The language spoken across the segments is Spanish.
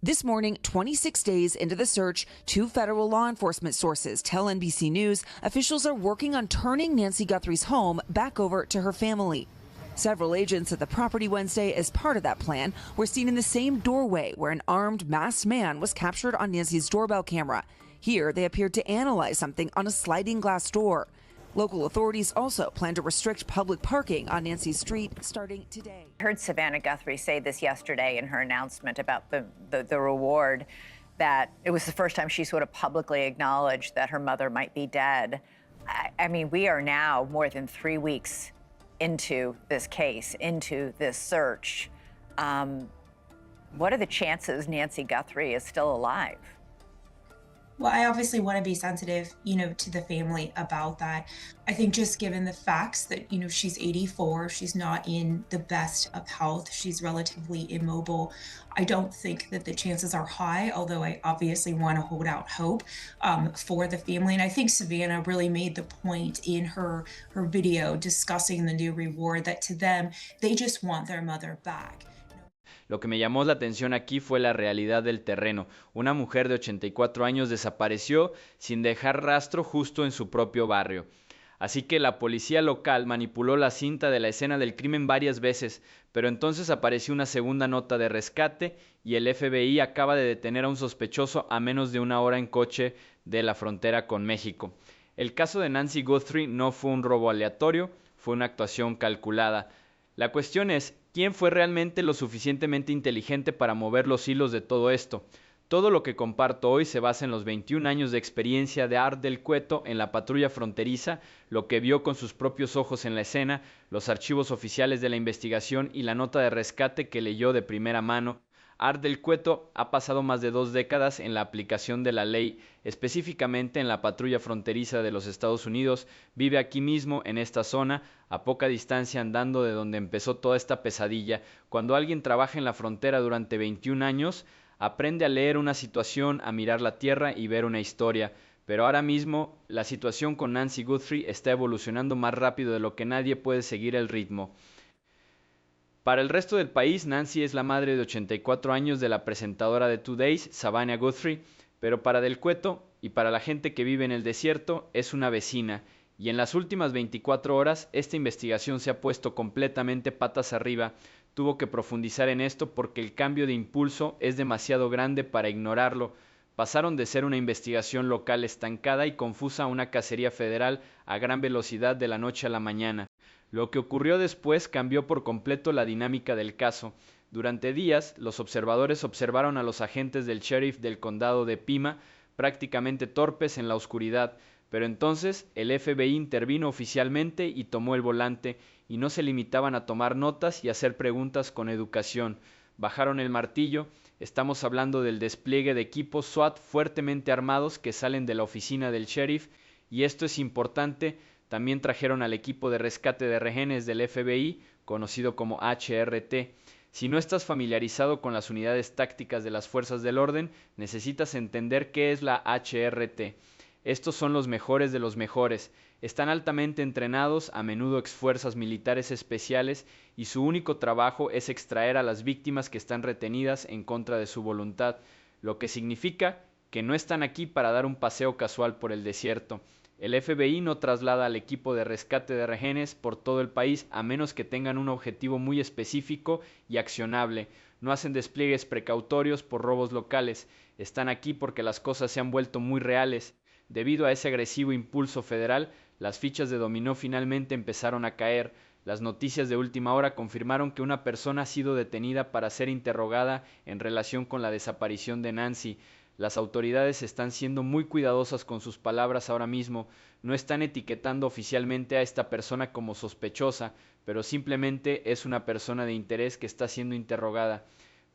This morning, 26 days into the search, two federal law enforcement sources tell NBC News officials are working on turning Nancy Guthrie's home back over to her family. Several agents at the property Wednesday as part of that plan were seen in the same doorway where an armed, masked man was captured on Nancy's doorbell camera. Here, they appeared to analyze something on a sliding glass door. Local authorities also plan to restrict public parking on Nancy's street starting today. I heard Savannah Guthrie say this yesterday in her announcement about the reward, that it was the first time she sort of publicly acknowledged that her mother might be dead. I mean, we are now more than 3 weeks into this case, into this search. What are the chances Nancy Guthrie is still alive? Well, I obviously want to be sensitive, to the family about that. I think just given the facts that, she's 84, she's not in the best of health, she's relatively immobile. I don't think that the chances are high, although I obviously want to hold out hope for the family. And I think Savannah really made the point in her video discussing the new reward that to them, they just want their mother back. Lo que me llamó la atención aquí fue la realidad del terreno. Una mujer de 84 años desapareció sin dejar rastro justo en su propio barrio. Así que la policía local manipuló la cinta de la escena del crimen varias veces, pero entonces apareció una segunda nota de rescate y el FBI acaba de detener a un sospechoso a menos de una hora en coche de la frontera con México. El caso de Nancy Guthrie no fue un robo aleatorio, fue una actuación calculada. La cuestión es, ¿quién fue realmente lo suficientemente inteligente para mover los hilos de todo esto? Todo lo que comparto hoy se basa en los 21 años de experiencia de Art del Cueto en la patrulla fronteriza, lo que vio con sus propios ojos en la escena, los archivos oficiales de la investigación y la nota de rescate que leyó de primera mano. Art del Cueto ha pasado más de 2 décadas en la aplicación de la ley, específicamente en la patrulla fronteriza de los Estados Unidos, vive aquí mismo en esta zona, a poca distancia andando de donde empezó toda esta pesadilla. Cuando alguien trabaja en la frontera durante 21 años, aprende a leer una situación, a mirar la tierra y ver una historia. Pero ahora mismo, la situación con Nancy Guthrie está evolucionando más rápido de lo que nadie puede seguir el ritmo. Para el resto del país, Nancy es la madre de 84 años de la presentadora de Two Days, Savannah Guthrie, pero para Del Cueto y para la gente que vive en el desierto es una vecina, y en las últimas 24 horas esta investigación se ha puesto completamente patas arriba. Tuvo que profundizar en esto porque el cambio de impulso es demasiado grande para ignorarlo. Pasaron de ser una investigación local estancada y confusa a una cacería federal a gran velocidad de la noche a la mañana. Lo que ocurrió después cambió por completo la dinámica del caso. Durante días, los observadores observaron a los agentes del sheriff del condado de Pima prácticamente torpes en la oscuridad, pero entonces el FBI intervino oficialmente y tomó el volante, y no se limitaban a tomar notas y hacer preguntas con educación. Bajaron el martillo. Estamos hablando del despliegue de equipos SWAT fuertemente armados que salen de la oficina del sheriff, y esto es importante. También trajeron al equipo de rescate de rehenes del FBI, conocido como HRT. Si no estás familiarizado con las unidades tácticas de las fuerzas del orden, necesitas entender qué es la HRT. Estos son los mejores de los mejores. Están altamente entrenados, a menudo ex fuerzas militares especiales, y su único trabajo es extraer a las víctimas que están retenidas en contra de su voluntad, lo que significa que no están aquí para dar un paseo casual por el desierto. El FBI no traslada al equipo de rescate de rehenes por todo el país a menos que tengan un objetivo muy específico y accionable. No hacen despliegues precautorios por robos locales. Están aquí porque las cosas se han vuelto muy reales. Debido a ese agresivo impulso federal, las fichas de dominó finalmente empezaron a caer. Las noticias de última hora confirmaron que una persona ha sido detenida para ser interrogada en relación con la desaparición de Nancy. Las autoridades están siendo muy cuidadosas con sus palabras ahora mismo. No están etiquetando oficialmente a esta persona como sospechosa, pero simplemente es una persona de interés que está siendo interrogada.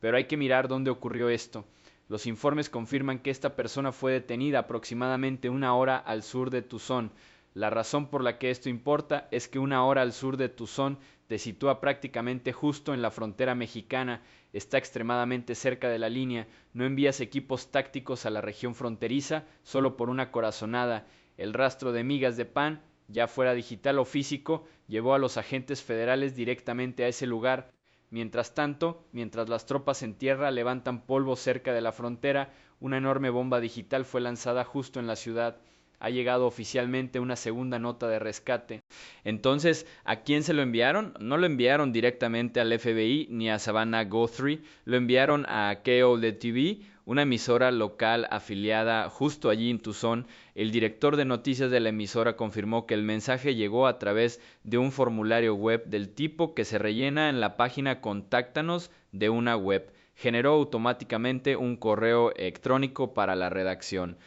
Pero hay que mirar dónde ocurrió esto. Los informes confirman que esta persona fue detenida aproximadamente 1 hora al sur de Tucson. La razón por la que esto importa es que 1 hora al sur de Tucson te sitúa prácticamente justo en la frontera mexicana, está extremadamente cerca de la línea, no envías equipos tácticos a la región fronteriza solo por una corazonada. El rastro de migas de pan, ya fuera digital o físico, llevó a los agentes federales directamente a ese lugar. Mientras tanto, mientras las tropas en tierra levantan polvo cerca de la frontera, una enorme bomba digital fue lanzada justo en la ciudad. Ha llegado oficialmente una segunda nota de rescate. Entonces, ¿a quién se lo enviaron? No lo enviaron directamente al FBI ni a Savannah Guthrie, lo enviaron a KOLD-TV, una emisora local afiliada justo allí en Tucson. El director de noticias de la emisora confirmó que el mensaje llegó a través de un formulario web del tipo que se rellena en la página Contáctanos de una web. Generó automáticamente un correo electrónico para la redacción.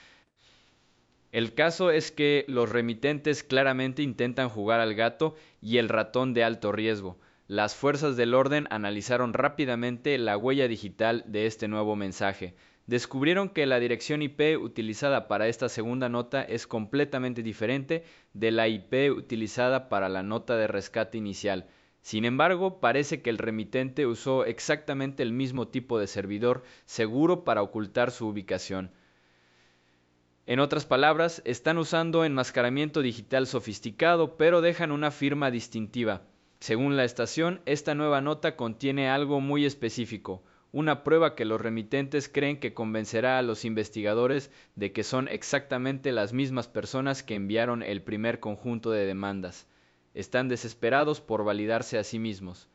El caso es que los remitentes claramente intentan jugar al gato y el ratón de alto riesgo. Las fuerzas del orden analizaron rápidamente la huella digital de este nuevo mensaje. Descubrieron que la dirección IP utilizada para esta segunda nota es completamente diferente de la IP utilizada para la nota de rescate inicial. Sin embargo, parece que el remitente usó exactamente el mismo tipo de servidor seguro para ocultar su ubicación. En otras palabras, están usando enmascaramiento digital sofisticado, pero dejan una firma distintiva. Según la estación, esta nueva nota contiene algo muy específico, una prueba que los remitentes creen que convencerá a los investigadores de que son exactamente las mismas personas que enviaron el primer conjunto de demandas. Están desesperados por validarse a sí mismos.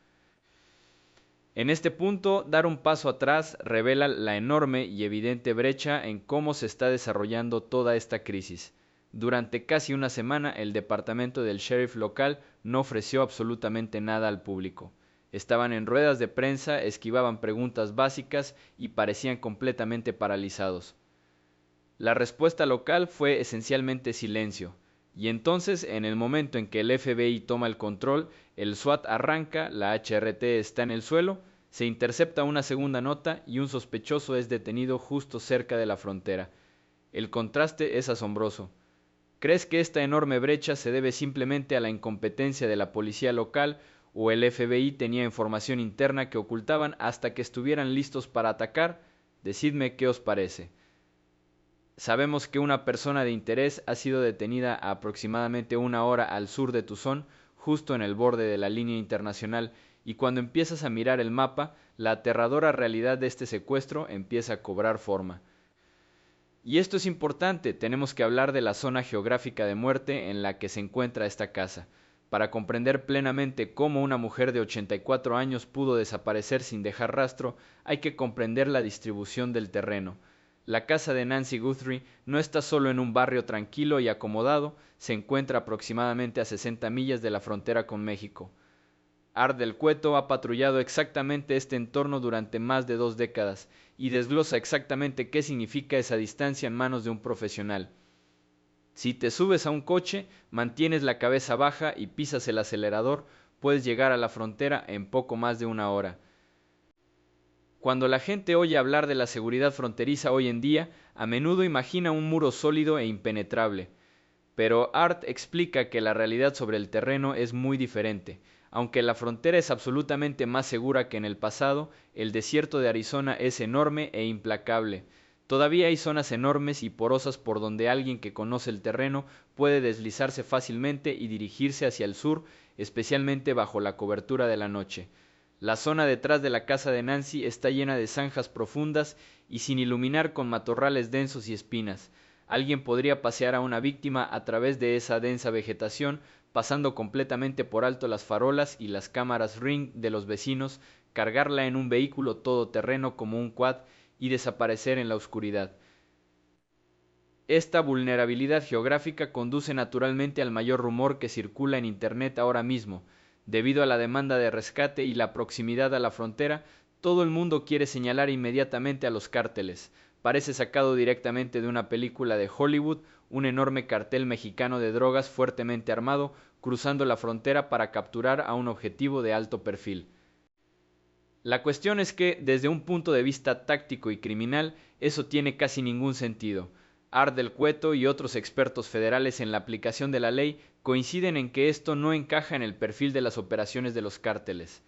En este punto, dar un paso atrás revela la enorme y evidente brecha en cómo se está desarrollando toda esta crisis. Durante casi una semana, el departamento del sheriff local no ofreció absolutamente nada al público. Estaban en ruedas de prensa, esquivaban preguntas básicas y parecían completamente paralizados. La respuesta local fue esencialmente silencio. Y entonces, en el momento en que el FBI toma el control, el SWAT arranca, la HRT está en el suelo, se intercepta una segunda nota y un sospechoso es detenido justo cerca de la frontera. El contraste es asombroso. ¿Crees que esta enorme brecha se debe simplemente a la incompetencia de la policía local o el FBI tenía información interna que ocultaban hasta que estuvieran listos para atacar? Decidme qué os parece. Sabemos que una persona de interés ha sido detenida a aproximadamente 1 hora al sur de Tucson, justo en el borde de la línea internacional, y cuando empiezas a mirar el mapa, la aterradora realidad de este secuestro empieza a cobrar forma. Y esto es importante, tenemos que hablar de la zona geográfica de muerte en la que se encuentra esta casa. Para comprender plenamente cómo una mujer de 84 años pudo desaparecer sin dejar rastro, hay que comprender la distribución del terreno. La casa de Nancy Guthrie no está solo en un barrio tranquilo y acomodado, se encuentra aproximadamente a 60 millas de la frontera con México. Art del Cueto ha patrullado exactamente este entorno durante más de 2 décadas y desglosa exactamente qué significa esa distancia en manos de un profesional. Si te subes a un coche, mantienes la cabeza baja y pisas el acelerador, puedes llegar a la frontera en poco más de 1 hora. Cuando la gente oye hablar de la seguridad fronteriza hoy en día, a menudo imagina un muro sólido e impenetrable. Pero Art explica que la realidad sobre el terreno es muy diferente. Aunque la frontera es absolutamente más segura que en el pasado, el desierto de Arizona es enorme e implacable. Todavía hay zonas enormes y porosas por donde alguien que conoce el terreno puede deslizarse fácilmente y dirigirse hacia el sur, especialmente bajo la cobertura de la noche. La zona detrás de la casa de Nancy está llena de zanjas profundas y sin iluminar con matorrales densos y espinas. Alguien podría pasear a una víctima a través de esa densa vegetación, pasando completamente por alto las farolas y las cámaras Ring de los vecinos, cargarla en un vehículo todoterreno como un quad y desaparecer en la oscuridad. Esta vulnerabilidad geográfica conduce naturalmente al mayor rumor que circula en Internet ahora mismo. Debido a la demanda de rescate y la proximidad a la frontera, todo el mundo quiere señalar inmediatamente a los cárteles. Parece sacado directamente de una película de Hollywood, un enorme cartel mexicano de drogas fuertemente armado, cruzando la frontera para capturar a un objetivo de alto perfil. La cuestión es que, desde un punto de vista táctico y criminal, eso tiene casi ningún sentido. Art del Cueto y otros expertos federales en la aplicación de la ley coinciden en que esto no encaja en el perfil de las operaciones de los cárteles.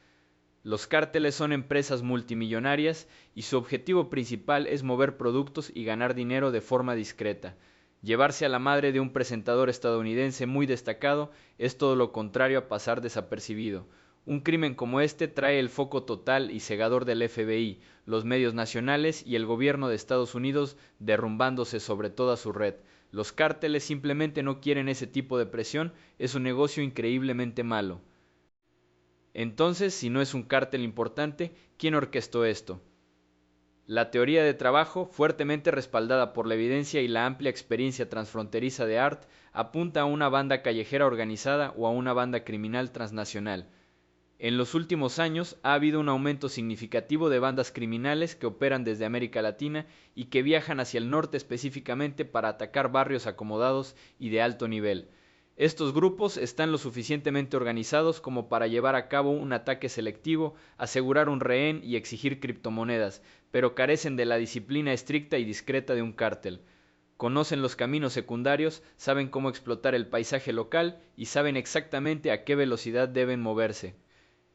Los cárteles son empresas multimillonarias y su objetivo principal es mover productos y ganar dinero de forma discreta. Llevarse a la madre de un presentador estadounidense muy destacado es todo lo contrario a pasar desapercibido. Un crimen como este trae el foco total y cegador del FBI, los medios nacionales y el gobierno de Estados Unidos derrumbándose sobre toda su red. Los cárteles simplemente no quieren ese tipo de presión, es un negocio increíblemente malo. Entonces, si no es un cártel importante, ¿quién orquestó esto? La teoría de trabajo, fuertemente respaldada por la evidencia y la amplia experiencia transfronteriza de Art, apunta a una banda callejera organizada o a una banda criminal transnacional. En los últimos años ha habido un aumento significativo de bandas criminales que operan desde América Latina y que viajan hacia el norte específicamente para atacar barrios acomodados y de alto nivel. Estos grupos están lo suficientemente organizados como para llevar a cabo un ataque selectivo, asegurar un rehén y exigir criptomonedas, pero carecen de la disciplina estricta y discreta de un cártel. Conocen los caminos secundarios, saben cómo explotar el paisaje local y saben exactamente a qué velocidad deben moverse.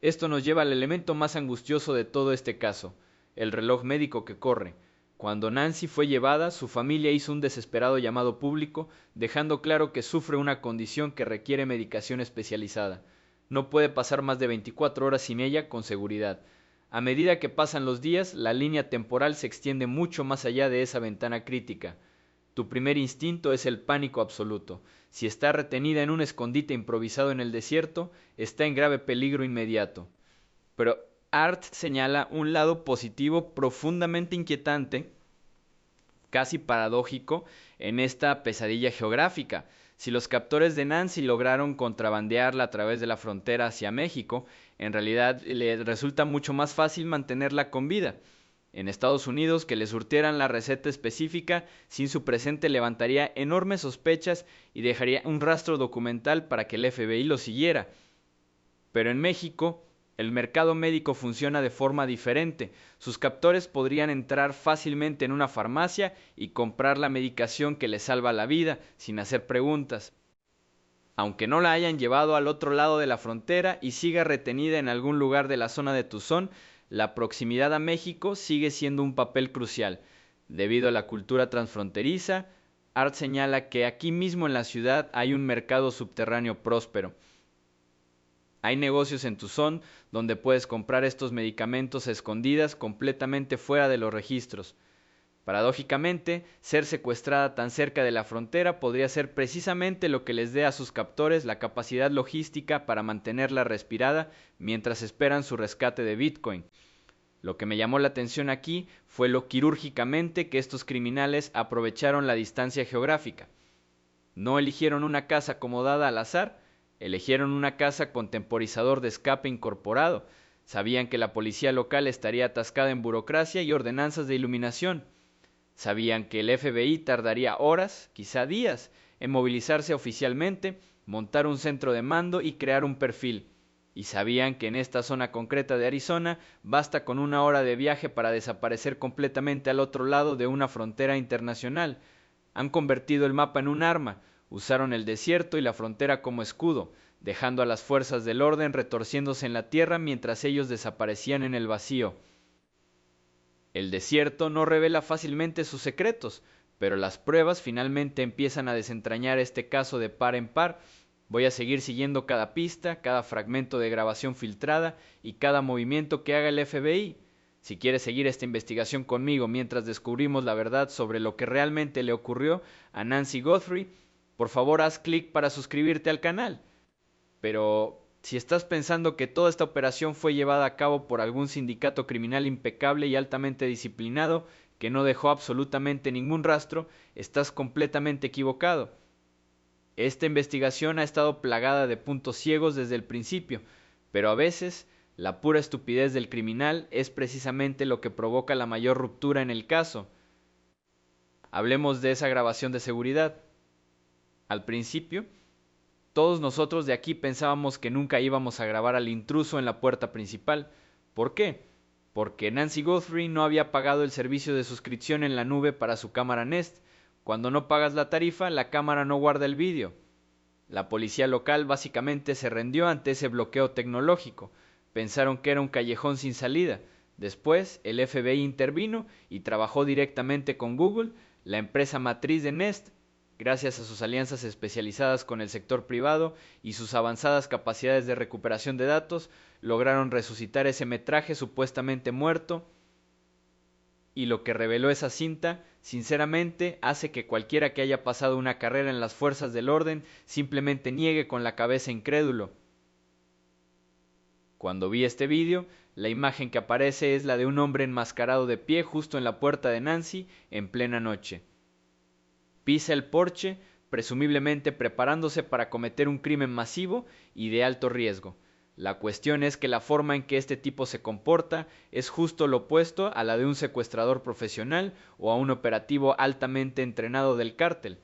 Esto nos lleva al elemento más angustioso de todo este caso, el reloj médico que corre. Cuando Nancy fue llevada, su familia hizo un desesperado llamado público, dejando claro que sufre una condición que requiere medicación especializada. No puede pasar más de 24 horas sin ella con seguridad. A medida que pasan los días, la línea temporal se extiende mucho más allá de esa ventana crítica. Tu primer instinto es el pánico absoluto. Si está retenida en un escondite improvisado en el desierto, está en grave peligro inmediato. Pero Art señala un lado positivo profundamente inquietante, casi paradójico, en esta pesadilla geográfica. Si los captores de Nancy lograron contrabandearla a través de la frontera hacia México, en realidad les resulta mucho más fácil mantenerla con vida. En Estados Unidos, que le surtieran la receta específica sin su presente levantaría enormes sospechas y dejaría un rastro documental para que el FBI lo siguiera. Pero en México, el mercado médico funciona de forma diferente. Sus captores podrían entrar fácilmente en una farmacia y comprar la medicación que le salva la vida, sin hacer preguntas. Aunque no la hayan llevado al otro lado de la frontera y siga retenida en algún lugar de la zona de Tuzón, la proximidad a México sigue siendo un papel crucial. Debido a la cultura transfronteriza, Art señala que aquí mismo en la ciudad hay un mercado subterráneo próspero. Hay negocios en Tuzón donde puedes comprar estos medicamentos a escondidas completamente fuera de los registros. Paradójicamente, ser secuestrada tan cerca de la frontera podría ser precisamente lo que les dé a sus captores la capacidad logística para mantenerla respirada mientras esperan su rescate de Bitcoin. Lo que me llamó la atención aquí fue lo quirúrgicamente que estos criminales aprovecharon la distancia geográfica. No eligieron una casa acomodada al azar, eligieron una casa con temporizador de escape incorporado. Sabían que la policía local estaría atascada en burocracia y ordenanzas de iluminación. Sabían que el FBI tardaría horas, quizá días, en movilizarse oficialmente, montar un centro de mando y crear un perfil. Y sabían que en esta zona concreta de Arizona basta con 1 hora de viaje para desaparecer completamente al otro lado de una frontera internacional. Han convertido el mapa en un arma, usaron el desierto y la frontera como escudo, dejando a las fuerzas del orden retorciéndose en la tierra mientras ellos desaparecían en el vacío. El desierto no revela fácilmente sus secretos, pero las pruebas finalmente empiezan a desentrañar este caso de par en par. Voy a seguir siguiendo cada pista, cada fragmento de grabación filtrada y cada movimiento que haga el FBI. Si quieres seguir esta investigación conmigo mientras descubrimos la verdad sobre lo que realmente le ocurrió a Nancy Guthrie, por favor haz clic para suscribirte al canal. Pero si estás pensando que toda esta operación fue llevada a cabo por algún sindicato criminal impecable y altamente disciplinado que no dejó absolutamente ningún rastro, estás completamente equivocado. Esta investigación ha estado plagada de puntos ciegos desde el principio, pero a veces la pura estupidez del criminal es precisamente lo que provoca la mayor ruptura en el caso. Hablemos de esa grabación de seguridad. Al principio, todos nosotros de aquí pensábamos que nunca íbamos a grabar al intruso en la puerta principal. ¿Por qué? Porque Nancy Guthrie no había pagado el servicio de suscripción en la nube para su cámara Nest. Cuando no pagas la tarifa, la cámara no guarda el vídeo. La policía local básicamente se rindió ante ese bloqueo tecnológico. Pensaron que era un callejón sin salida. Después, el FBI intervino y trabajó directamente con Google, la empresa matriz de Nest, gracias a sus alianzas especializadas con el sector privado y sus avanzadas capacidades de recuperación de datos, lograron resucitar ese metraje supuestamente muerto, y lo que reveló esa cinta, sinceramente, hace que cualquiera que haya pasado una carrera en las fuerzas del orden simplemente niegue con la cabeza incrédulo. Cuando vi este vídeo, la imagen que aparece es la de un hombre enmascarado de pie justo en la puerta de Nancy en plena noche. Pisa el porche, presumiblemente preparándose para cometer un crimen masivo y de alto riesgo. La cuestión es que la forma en que este tipo se comporta es justo lo opuesto a la de un secuestrador profesional o a un operativo altamente entrenado del cártel.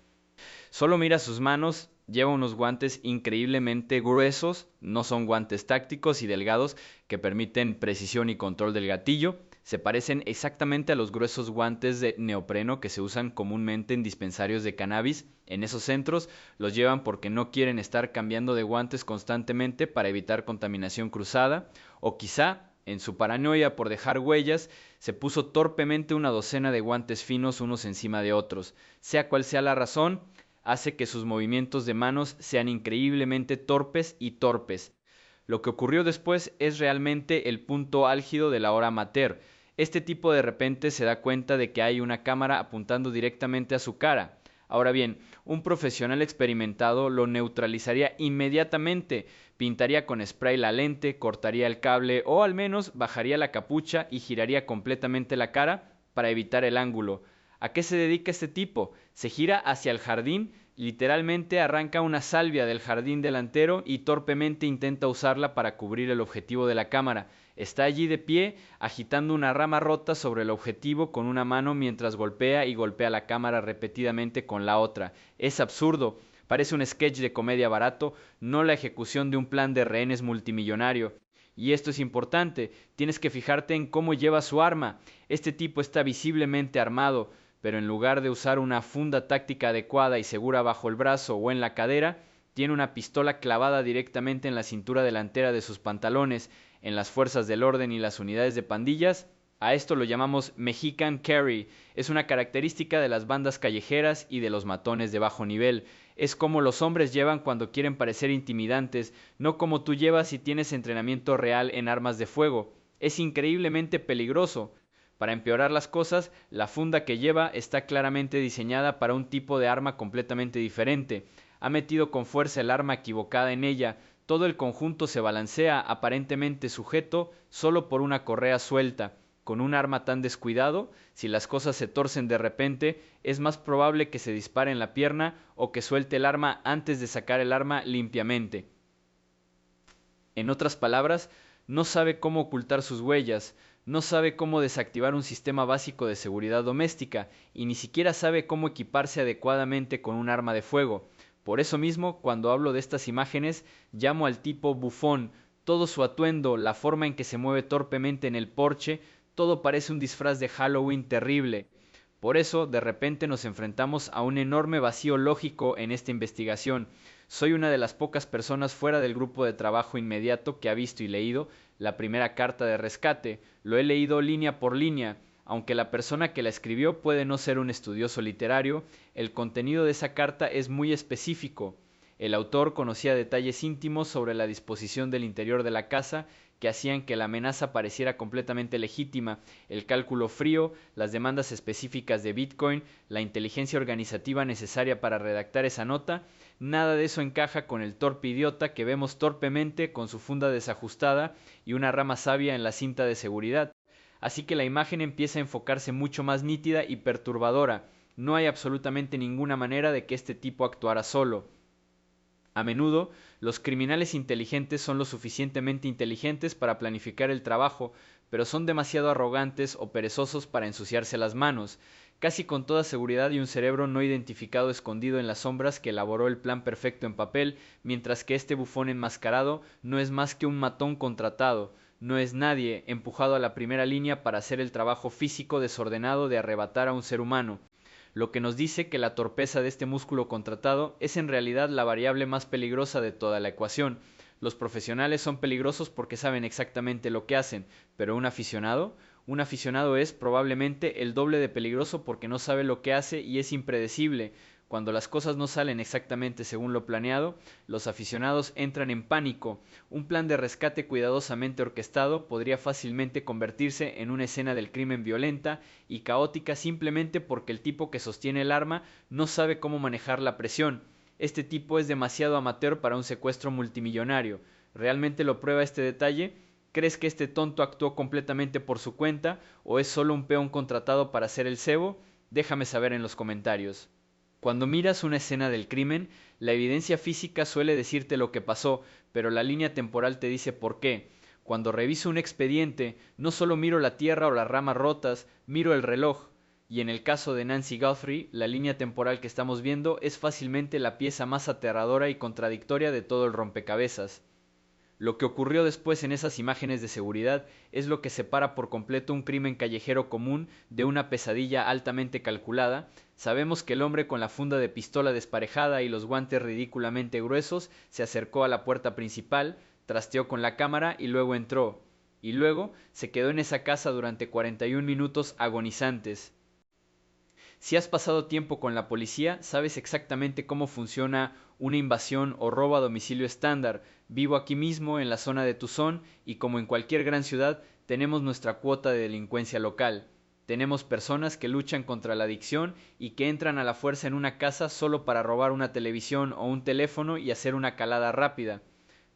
Solo mira sus manos, lleva unos guantes increíblemente gruesos, no son guantes tácticos y delgados que permiten precisión y control del gatillo. Se parecen exactamente a los gruesos guantes de neopreno que se usan comúnmente en dispensarios de cannabis. En esos centros los llevan porque no quieren estar cambiando de guantes constantemente para evitar contaminación cruzada, o quizá, en su paranoia por dejar huellas, se puso torpemente una docena de guantes finos unos encima de otros. Sea cual sea la razón, hace que sus movimientos de manos sean increíblemente torpes. Lo que ocurrió después es realmente el punto álgido de la hora amateur. Este tipo de repente se da cuenta de que hay una cámara apuntando directamente a su cara. Ahora bien, un profesional experimentado lo neutralizaría inmediatamente, pintaría con spray la lente, cortaría el cable o al menos bajaría la capucha y giraría completamente la cara para evitar el ángulo. ¿A qué se dedica este tipo? Se gira hacia el jardín, literalmente arranca una salvia del jardín delantero y torpemente intenta usarla para cubrir el objetivo de la cámara. Está allí de pie, agitando una rama rota sobre el objetivo con una mano mientras golpea y golpea la cámara repetidamente con la otra. Es absurdo, parece un sketch de comedia barato, no la ejecución de un plan de rehenes multimillonario. Y esto es importante, tienes que fijarte en cómo lleva su arma. Este tipo está visiblemente armado, pero en lugar de usar una funda táctica adecuada y segura bajo el brazo o en la cadera, tiene una pistola clavada directamente en la cintura delantera de sus pantalones. En las fuerzas del orden y las unidades de pandillas, a esto lo llamamos Mexican Carry. Es una característica de las bandas callejeras y de los matones de bajo nivel. Es como los hombres llevan cuando quieren parecer intimidantes, no como tú llevas si tienes entrenamiento real en armas de fuego. Es increíblemente peligroso. Para empeorar las cosas, la funda que lleva está claramente diseñada para un tipo de arma completamente diferente. Ha metido con fuerza el arma equivocada en ella. Todo el conjunto se balancea aparentemente sujeto solo por una correa suelta. Con un arma tan descuidado, si las cosas se torcen de repente, es más probable que se dispare en la pierna o que suelte el arma antes de sacar el arma limpiamente. En otras palabras, no sabe cómo ocultar sus huellas, no sabe cómo desactivar un sistema básico de seguridad doméstica y ni siquiera sabe cómo equiparse adecuadamente con un arma de fuego. Por eso mismo, cuando hablo de estas imágenes, llamo al tipo bufón. Todo su atuendo, la forma en que se mueve torpemente en el porche, todo parece un disfraz de Halloween terrible. Por eso, de repente nos enfrentamos a un enorme vacío lógico en esta investigación. Soy una de las pocas personas fuera del grupo de trabajo inmediato que ha visto y leído la primera carta de rescate. Lo he leído línea por línea. Aunque la persona que la escribió puede no ser un estudioso literario, el contenido de esa carta es muy específico. El autor conocía detalles íntimos sobre la disposición del interior de la casa que hacían que la amenaza pareciera completamente legítima, el cálculo frío, las demandas específicas de Bitcoin, la inteligencia organizativa necesaria para redactar esa nota. Nada de eso encaja con el torpe idiota que vemos torpemente con su funda desajustada y una rama sabia en la cinta de seguridad. Así que la imagen empieza a enfocarse mucho más nítida y perturbadora. No hay absolutamente ninguna manera de que este tipo actuara solo. A menudo, los criminales inteligentes son lo suficientemente inteligentes para planificar el trabajo, pero son demasiado arrogantes o perezosos para ensuciarse las manos. Casi con toda seguridad hay un cerebro no identificado escondido en las sombras que elaboró el plan perfecto en papel, mientras que este bufón enmascarado no es más que un matón contratado. No es nadie empujado a la primera línea para hacer el trabajo físico desordenado de arrebatar a un ser humano. Lo que nos dice que la torpeza de este músculo contratado es en realidad la variable más peligrosa de toda la ecuación. Los profesionales son peligrosos porque saben exactamente lo que hacen, pero un aficionado es probablemente el doble de peligroso porque no sabe lo que hace y es impredecible. Cuando las cosas no salen exactamente según lo planeado, los aficionados entran en pánico. Un plan de rescate cuidadosamente orquestado podría fácilmente convertirse en una escena del crimen violenta y caótica simplemente porque el tipo que sostiene el arma no sabe cómo manejar la presión. Este tipo es demasiado amateur para un secuestro multimillonario. ¿Realmente lo prueba este detalle? ¿Crees que este tonto actuó completamente por su cuenta o es solo un peón contratado para hacer el cebo? Déjame saber en los comentarios. Cuando miras una escena del crimen, la evidencia física suele decirte lo que pasó, pero la línea temporal te dice por qué. Cuando reviso un expediente, no solo miro la tierra o las ramas rotas, miro el reloj. Y en el caso de Nancy Guthrie, la línea temporal que estamos viendo es fácilmente la pieza más aterradora y contradictoria de todo el rompecabezas. Lo que ocurrió después en esas imágenes de seguridad es lo que separa por completo un crimen callejero común de una pesadilla altamente calculada. Sabemos que el hombre con la funda de pistola desparejada y los guantes ridículamente gruesos se acercó a la puerta principal, trasteó con la cámara y luego entró. Y luego se quedó en esa casa durante 41 minutos agonizantes. Si has pasado tiempo con la policía, sabes exactamente cómo funciona una invasión o robo a domicilio estándar. Vivo aquí mismo en la zona de Tucson y como en cualquier gran ciudad tenemos nuestra cuota de delincuencia local. Tenemos personas que luchan contra la adicción y que entran a la fuerza en una casa solo para robar una televisión o un teléfono y hacer una calada rápida.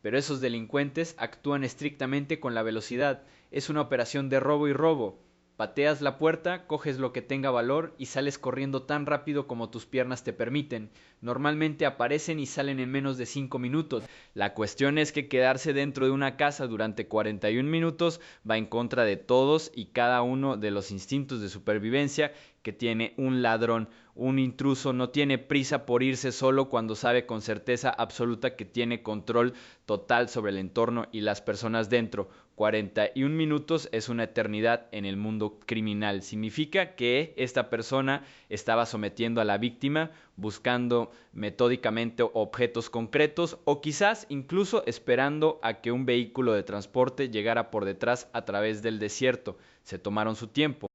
Pero esos delincuentes actúan estrictamente con la velocidad. Es una operación de robo y robo. Pateas la puerta, coges lo que tenga valor y sales corriendo tan rápido como tus piernas te permiten. Normalmente aparecen y salen en menos de 5 minutos. La cuestión es que quedarse dentro de una casa durante 41 minutos va en contra de todos y cada uno de los instintos de supervivencia que tiene un ladrón. Un intruso no tiene prisa por irse solo cuando sabe con certeza absoluta que tiene control total sobre el entorno y las personas dentro. 41 minutos es una eternidad en el mundo criminal. Significa que esta persona estaba sometiendo a la víctima, buscando metódicamente objetos concretos o quizás incluso esperando a que un vehículo de transporte llegara por detrás a través del desierto. Se tomaron su tiempo.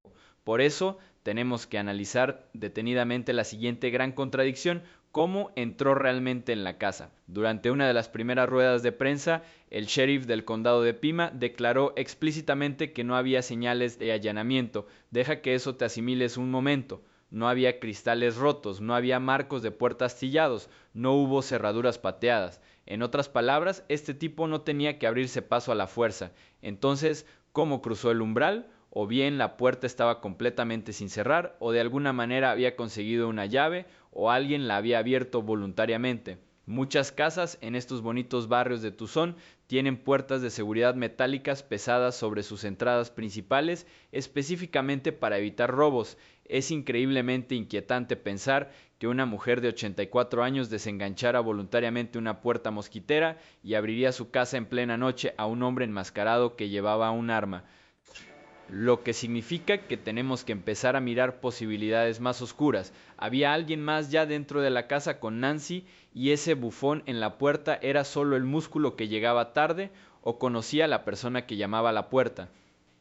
Por eso tenemos que analizar detenidamente la siguiente gran contradicción: cómo entró realmente en la casa. Durante una de las primeras ruedas de prensa, el sheriff del condado de Pima declaró explícitamente que no había señales de allanamiento. Deja que eso te asimiles un momento. No había cristales rotos, no había marcos de puertas astillados, no hubo cerraduras pateadas. En otras palabras, este tipo no tenía que abrirse paso a la fuerza. Entonces, ¿cómo cruzó el umbral? O bien la puerta estaba completamente sin cerrar, o de alguna manera había conseguido una llave, o alguien la había abierto voluntariamente. Muchas casas en estos bonitos barrios de Tucson tienen puertas de seguridad metálicas pesadas sobre sus entradas principales, específicamente para evitar robos. Es increíblemente inquietante pensar que una mujer de 84 años desenganchara voluntariamente una puerta mosquitera y abriría su casa en plena noche a un hombre enmascarado que llevaba un arma. Lo que significa que tenemos que empezar a mirar posibilidades más oscuras. Había alguien más ya dentro de la casa con Nancy y ese bufón en la puerta era solo el músculo que llegaba tarde o conocía a la persona que llamaba a la puerta.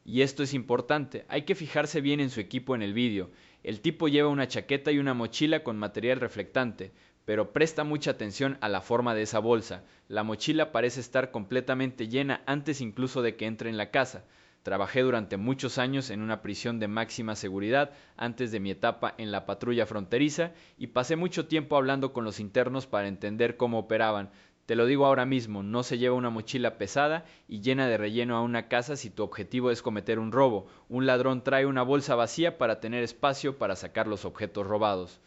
Y esto es importante, hay que fijarse bien en su equipo en el vídeo. El tipo lleva una chaqueta y una mochila con material reflectante, pero presta mucha atención a la forma de esa bolsa. La mochila parece estar completamente llena antes incluso de que entre en la casa. Trabajé durante muchos años en una prisión de máxima seguridad antes de mi etapa en la patrulla fronteriza y pasé mucho tiempo hablando con los internos para entender cómo operaban. Te lo digo ahora mismo, no se lleva una mochila pesada y llena de relleno a una casa si tu objetivo es cometer un robo. Un ladrón trae una bolsa vacía para tener espacio para sacar los objetos robados.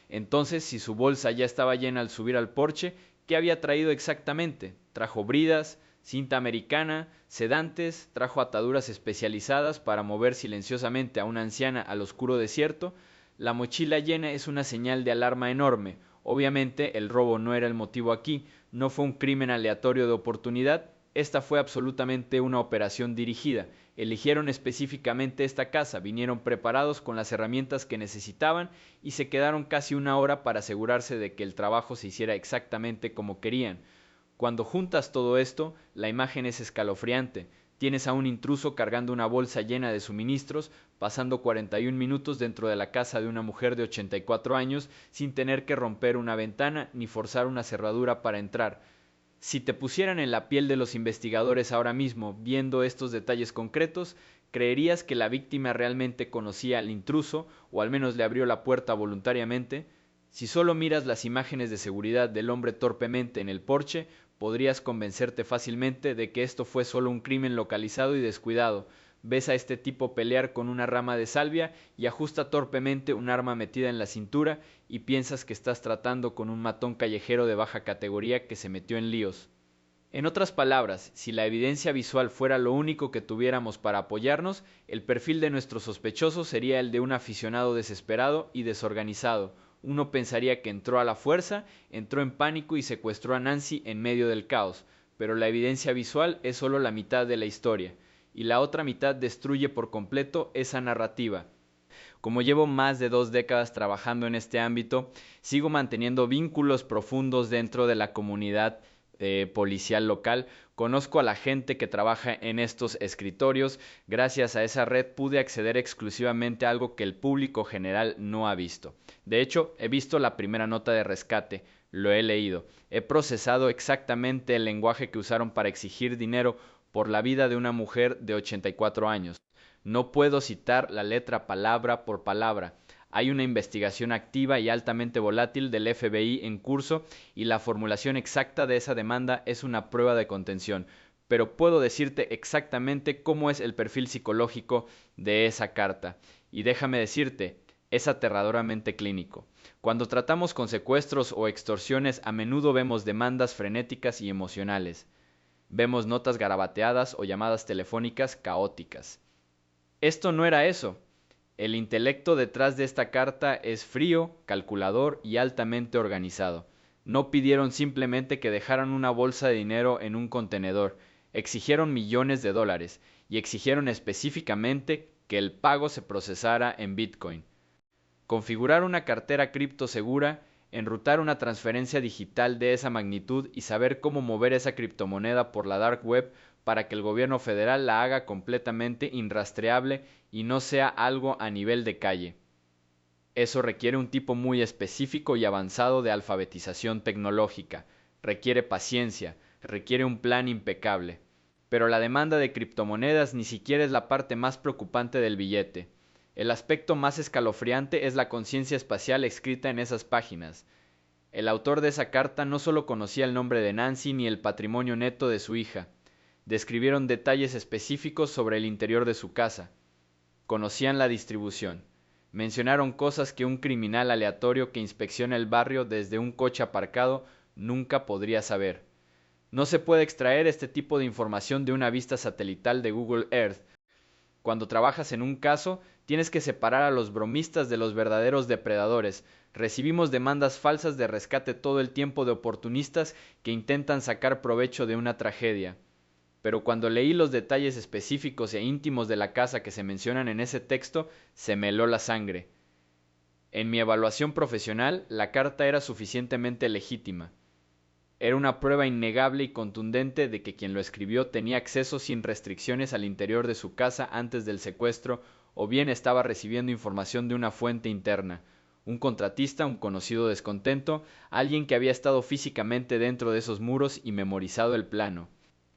Entonces, si su bolsa ya estaba llena al subir al porche, ¿qué había traído exactamente? Trajo bridas, cinta americana, sedantes, trajo ataduras especializadas para mover silenciosamente a una anciana al oscuro desierto. La mochila llena es una señal de alarma enorme. Obviamente el robo no era el motivo aquí, no fue un crimen aleatorio de oportunidad, esta fue absolutamente una operación dirigida. Eligieron específicamente esta casa, vinieron preparados con las herramientas que necesitaban y se quedaron casi una hora para asegurarse de que el trabajo se hiciera exactamente como querían. Cuando juntas todo esto, la imagen es escalofriante. Tienes a un intruso cargando una bolsa llena de suministros, pasando 41 minutos dentro de la casa de una mujer de 84 años sin tener que romper una ventana ni forzar una cerradura para entrar. Si te pusieran en la piel de los investigadores ahora mismo, viendo estos detalles concretos, ¿creerías que la víctima realmente conocía al intruso o al menos le abrió la puerta voluntariamente? Si solo miras las imágenes de seguridad del hombre torpemente en el porche, podrías convencerte fácilmente de que esto fue solo un crimen localizado y descuidado. Ves a este tipo pelear con una rama de salvia y ajusta torpemente un arma metida en la cintura y piensas que estás tratando con un matón callejero de baja categoría que se metió en líos. En otras palabras, si la evidencia visual fuera lo único que tuviéramos para apoyarnos, el perfil de nuestro sospechoso sería el de un aficionado desesperado y desorganizado. Uno pensaría que entró a la fuerza, entró en pánico y secuestró a Nancy en medio del caos, pero la evidencia visual es solo la mitad de la historia, y la otra mitad destruye por completo esa narrativa. Como llevo más de 2 décadas trabajando en este ámbito, sigo manteniendo vínculos profundos dentro de la comunidad policial local. Conozco a la gente que trabaja en estos escritorios. Gracias a esa red pude acceder exclusivamente a algo que el público general no ha visto. De hecho, he visto la primera nota de rescate, lo he leído. He procesado exactamente el lenguaje que usaron para exigir dinero por la vida de una mujer de 84 años. No puedo citar la letra palabra por palabra. Hay una investigación activa y altamente volátil del FBI en curso y la formulación exacta de esa demanda es una prueba de contención, pero puedo decirte exactamente cómo es el perfil psicológico de esa carta. Y déjame decirte, es aterradoramente clínico. Cuando tratamos con secuestros o extorsiones, a menudo vemos demandas frenéticas y emocionales. Vemos notas garabateadas o llamadas telefónicas caóticas. Esto no era eso. El intelecto detrás de esta carta es frío, calculador y altamente organizado. No pidieron simplemente que dejaran una bolsa de dinero en un contenedor, exigieron millones de dólares y exigieron específicamente que el pago se procesara en Bitcoin. Configurar una cartera cripto segura, enrutar una transferencia digital de esa magnitud y saber cómo mover esa criptomoneda por la dark web para que el gobierno federal la haga completamente irrastreable y no sea algo a nivel de calle. Eso requiere un tipo muy específico y avanzado de alfabetización tecnológica, requiere paciencia, requiere un plan impecable. Pero la demanda de criptomonedas ni siquiera es la parte más preocupante del billete. El aspecto más escalofriante es la conciencia espacial escrita en esas páginas. El autor de esa carta no solo conocía el nombre de Nancy ni el patrimonio neto de su hija, describieron detalles específicos sobre el interior de su casa. Conocían la distribución. Mencionaron cosas que un criminal aleatorio que inspecciona el barrio desde un coche aparcado nunca podría saber. No se puede extraer este tipo de información de una vista satelital de Google Earth. Cuando trabajas en un caso, tienes que separar a los bromistas de los verdaderos depredadores. Recibimos demandas falsas de rescate todo el tiempo de oportunistas que intentan sacar provecho de una tragedia. Pero cuando leí los detalles específicos e íntimos de la casa que se mencionan en ese texto, se me heló la sangre. En mi evaluación profesional, la carta era suficientemente legítima. Era una prueba innegable y contundente de que quien lo escribió tenía acceso sin restricciones al interior de su casa antes del secuestro o bien estaba recibiendo información de una fuente interna, un contratista, un conocido descontento, alguien que había estado físicamente dentro de esos muros y memorizado el plano.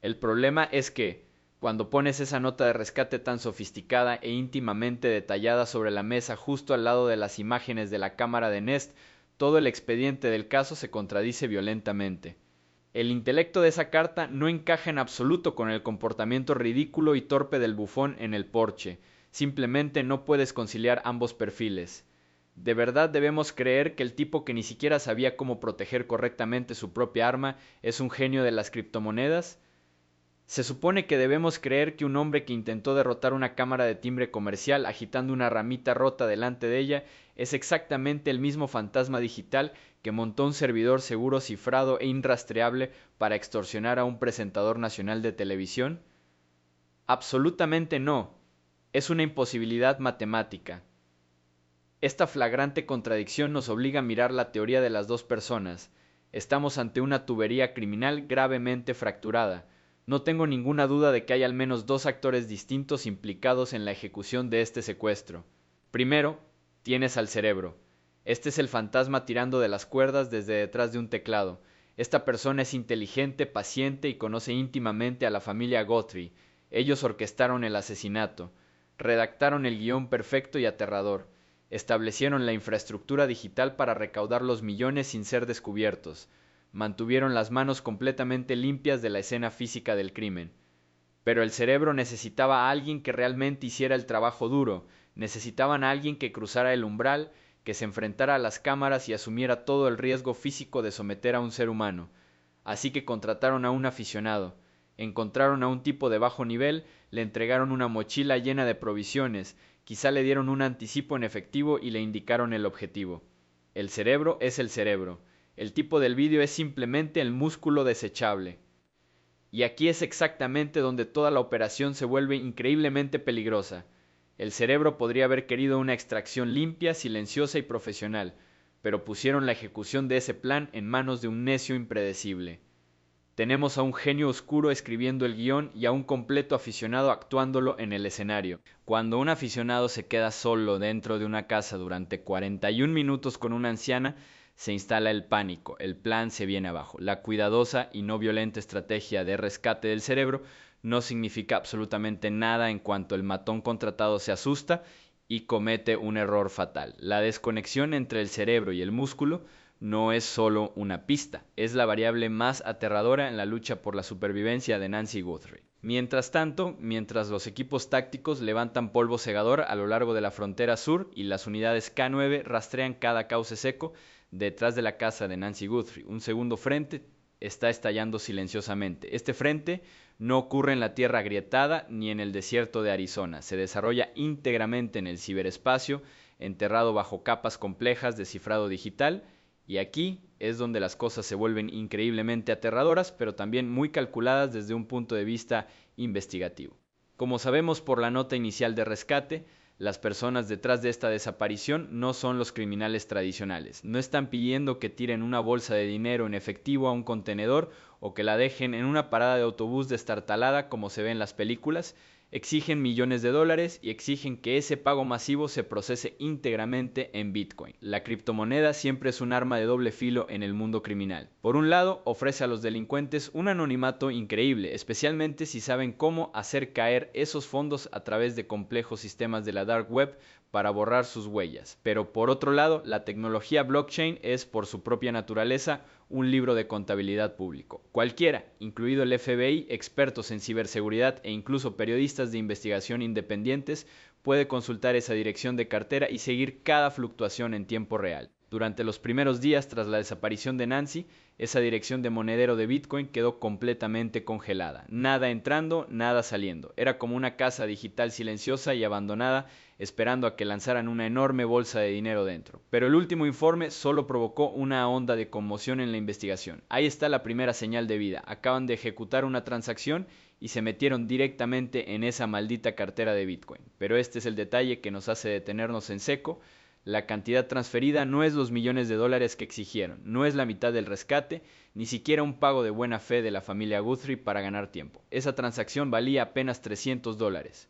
El problema es que, cuando pones esa nota de rescate tan sofisticada e íntimamente detallada sobre la mesa justo al lado de las imágenes de la cámara de Nest, todo el expediente del caso se contradice violentamente. El intelecto de esa carta no encaja en absoluto con el comportamiento ridículo y torpe del bufón en el porche. Simplemente no puedes conciliar ambos perfiles. ¿De verdad debemos creer que el tipo que ni siquiera sabía cómo proteger correctamente su propia arma es un genio de las criptomonedas? Se supone que debemos creer que un hombre que intentó derrotar una cámara de timbre comercial agitando una ramita rota delante de ella es exactamente el mismo fantasma digital que montó un servidor seguro cifrado e irrastreable para extorsionar a un presentador nacional de televisión. Absolutamente no. Es una imposibilidad matemática. Esta flagrante contradicción nos obliga a mirar la teoría de las dos personas. Estamos ante una tubería criminal gravemente fracturada. No tengo ninguna duda de que hay al menos dos actores distintos implicados en la ejecución de este secuestro. Primero, tienes al cerebro. Este es el fantasma tirando de las cuerdas desde detrás de un teclado. Esta persona es inteligente, paciente y conoce íntimamente a la familia Guthrie. Ellos orquestaron el asesinato, redactaron el guión perfecto y aterrador, establecieron la infraestructura digital para recaudar los millones sin ser descubiertos, mantuvieron las manos completamente limpias de la escena física del crimen. Pero el cerebro necesitaba a alguien que realmente hiciera el trabajo duro, necesitaban a alguien que cruzara el umbral, que se enfrentara a las cámaras y asumiera todo el riesgo físico de someter a un ser humano. Así que contrataron a un aficionado, encontraron a un tipo de bajo nivel, le entregaron una mochila llena de provisiones, quizá le dieron un anticipo en efectivo y le indicaron el objetivo. El cerebro es el cerebro. El tipo del vídeo es simplemente el músculo desechable. Y aquí es exactamente donde toda la operación se vuelve increíblemente peligrosa. El cerebro podría haber querido una extracción limpia, silenciosa y profesional, pero pusieron la ejecución de ese plan en manos de un necio impredecible. Tenemos a un genio oscuro escribiendo el guión y a un completo aficionado actuándolo en el escenario. Cuando un aficionado se queda solo dentro de una casa durante 41 minutos con una anciana, se instala el pánico, el plan se viene abajo. La cuidadosa y no violenta estrategia de rescate del cerebro no significa absolutamente nada en cuanto el matón contratado se asusta y comete un error fatal. La desconexión entre el cerebro y el músculo no es solo una pista, es la variable más aterradora en la lucha por la supervivencia de Nancy Guthrie. Mientras tanto, mientras los equipos tácticos levantan polvo cegador a lo largo de la frontera sur y las unidades K9 rastrean cada cauce seco, detrás de la casa de Nancy Guthrie, un segundo frente está estallando silenciosamente. Este frente no ocurre en la tierra agrietada ni en el desierto de Arizona, se desarrolla íntegramente en el ciberespacio, enterrado bajo capas complejas de cifrado digital, y aquí es donde las cosas se vuelven increíblemente aterradoras, pero también muy calculadas desde un punto de vista investigativo. Como sabemos por la nota inicial de rescate, las personas detrás de esta desaparición no son los criminales tradicionales. No están pidiendo que tiren una bolsa de dinero en efectivo a un contenedor o que la dejen en una parada de autobús destartalada como se ve en las películas. Exigen millones de dólares y exigen que ese pago masivo se procese íntegramente en Bitcoin. La criptomoneda siempre es un arma de doble filo en el mundo criminal. Por un lado, ofrece a los delincuentes un anonimato increíble, especialmente si saben cómo hacer caer esos fondos a través de complejos sistemas de la dark web para borrar sus huellas. Pero por otro lado, la tecnología blockchain es por su propia naturaleza un libro de contabilidad público. Cualquiera, incluido el FBI, expertos en ciberseguridad e incluso periodistas de investigación independientes, puede consultar esa dirección de cartera y seguir cada fluctuación en tiempo real. Durante los primeros días tras la desaparición de Nancy, esa dirección de monedero de Bitcoin quedó completamente congelada. Nada entrando, nada saliendo. Era como una casa digital silenciosa y abandonada, esperando a que lanzaran una enorme bolsa de dinero dentro. Pero el último informe solo provocó una onda de conmoción en la investigación. Ahí está la primera señal de vida. Acaban de ejecutar una transacción y se metieron directamente en esa maldita cartera de Bitcoin. Pero este es el detalle que nos hace detenernos en seco. La cantidad transferida no es los millones de dólares que exigieron, no es la mitad del rescate, ni siquiera un pago de buena fe de la familia Guthrie para ganar tiempo. Esa transacción valía apenas $300.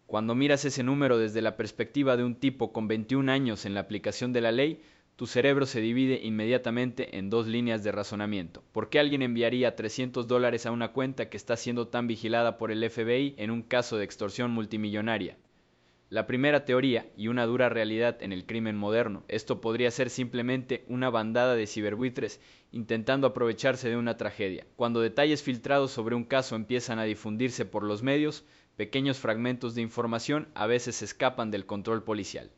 Cuando miras ese número desde la perspectiva de un tipo con 21 años en la aplicación de la ley, tu cerebro se divide inmediatamente en dos líneas de razonamiento. ¿Por qué alguien enviaría $300 a una cuenta que está siendo tan vigilada por el FBI en un caso de extorsión multimillonaria? La primera teoría y una dura realidad en el crimen moderno. Esto podría ser simplemente una bandada de ciberbuitres intentando aprovecharse de una tragedia. Cuando detalles filtrados sobre un caso empiezan a difundirse por los medios, pequeños fragmentos de información a veces escapan del control policial.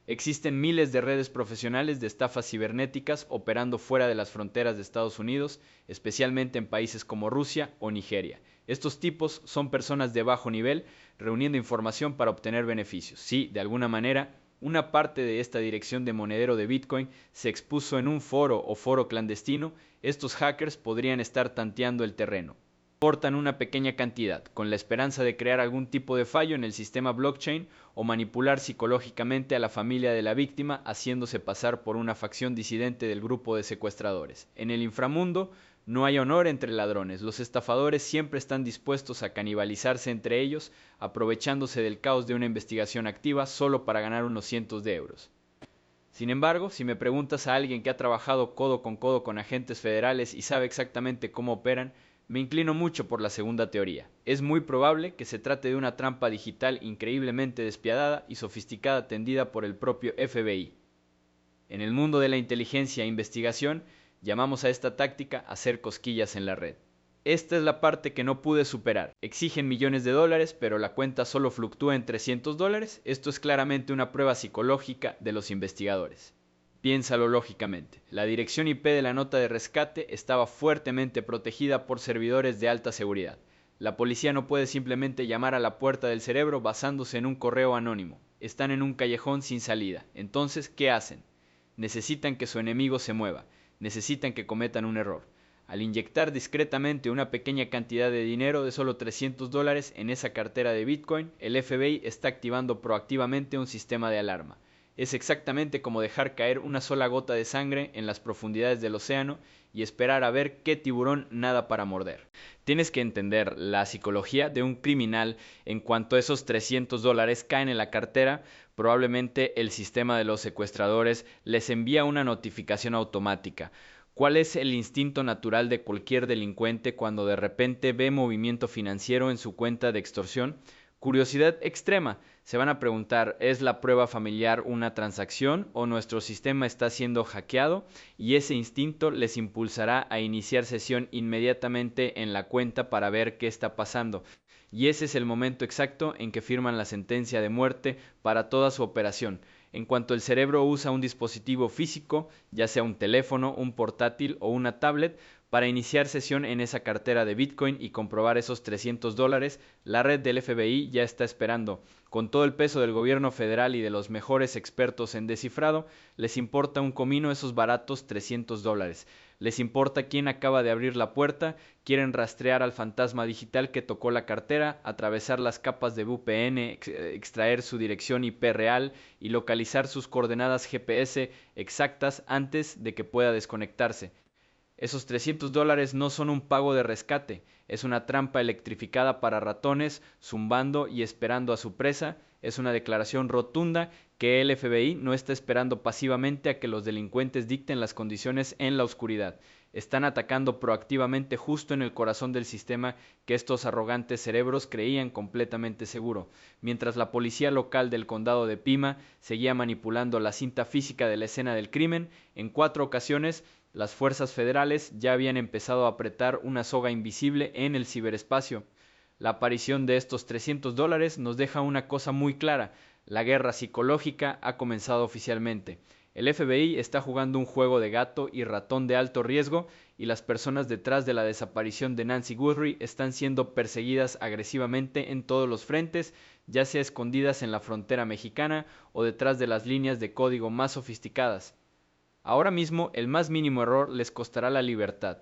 Existen miles de redes profesionales de estafas cibernéticas operando fuera de las fronteras de Estados Unidos, especialmente en países como Rusia o Nigeria. Estos tipos son personas de bajo nivel reuniendo información para obtener beneficios. Sí, de alguna manera, una parte de esta dirección de monedero de Bitcoin se expuso en un foro o foro clandestino. Estos hackers podrían estar tanteando el terreno. Aportan una pequeña cantidad, con la esperanza de crear algún tipo de fallo en el sistema blockchain o manipular psicológicamente a la familia de la víctima haciéndose pasar por una facción disidente del grupo de secuestradores. En el inframundo No hay honor entre ladrones, los estafadores siempre están dispuestos a canibalizarse entre ellos, aprovechándose del caos de una investigación activa solo para ganar unos cientos de euros. Sin embargo, si me preguntas a alguien que ha trabajado codo con agentes federales y sabe exactamente cómo operan, me inclino mucho por la segunda teoría. Es muy probable que se trate de una trampa digital increíblemente despiadada y sofisticada tendida por el propio FBI. En el mundo de la inteligencia e investigación, llamamos a esta táctica hacer cosquillas en la red. Esta es la parte que no pude superar. Exigen millones de dólares, pero la cuenta solo fluctúa en $300. Esto es claramente una prueba psicológica de los investigadores. Piénsalo lógicamente. La dirección IP de la nota de rescate estaba fuertemente protegida por servidores de alta seguridad. La policía no puede simplemente llamar a la puerta del cerebro basándose en un correo anónimo. Están en un callejón sin salida. Entonces, ¿qué hacen? Necesitan que su enemigo se mueva. Necesitan que cometan un error. Al inyectar discretamente una pequeña cantidad de dinero de solo $300 en esa cartera de Bitcoin, el FBI está activando proactivamente un sistema de alarma. Es exactamente como dejar caer una sola gota de sangre en las profundidades del océano y esperar a ver qué tiburón nada para morder. Tienes que entender la psicología de un criminal en cuanto esos $300 caen en la cartera. Probablemente el sistema de los secuestradores les envía una notificación automática. ¿Cuál es el instinto natural de cualquier delincuente cuando de repente ve movimiento financiero en su cuenta de extorsión? Curiosidad extrema. Se van a preguntar, ¿es la prueba familiar una transacción o nuestro sistema está siendo hackeado? Y ese instinto les impulsará a iniciar sesión inmediatamente en la cuenta para ver qué está pasando. Y ese es el momento exacto en que firman la sentencia de muerte para toda su operación. En cuanto el cerebro usa un dispositivo físico, ya sea un teléfono, un portátil o una tablet, para iniciar sesión en esa cartera de Bitcoin y comprobar esos $300, la red del FBI ya está esperando. Con todo el peso del gobierno federal y de los mejores expertos en descifrado, les importa un comino esos baratos $300. Les importa quién acaba de abrir la puerta, quieren rastrear al fantasma digital que tocó la cartera, atravesar las capas de VPN, extraer su dirección IP real y localizar sus coordenadas GPS exactas antes de que pueda desconectarse. Esos $300 no son un pago de rescate, es una trampa electrificada para ratones, zumbando y esperando a su presa. Es una declaración rotunda que el FBI no está esperando pasivamente a que los delincuentes dicten las condiciones en la oscuridad. Están atacando proactivamente justo en el corazón del sistema que estos arrogantes cerebros creían completamente seguro. Mientras la policía local del condado de Pima seguía manipulando la cinta física de la escena del crimen, en 4 ocasiones las fuerzas federales ya habían empezado a apretar una soga invisible en el ciberespacio. La aparición de estos $300 nos deja una cosa muy clara: la guerra psicológica ha comenzado oficialmente. El FBI está jugando un juego de gato y ratón de alto riesgo y las personas detrás de la desaparición de Nancy Guthrie están siendo perseguidas agresivamente en todos los frentes, ya sea escondidas en la frontera mexicana o detrás de las líneas de código más sofisticadas. Ahora mismo el más mínimo error les costará la libertad.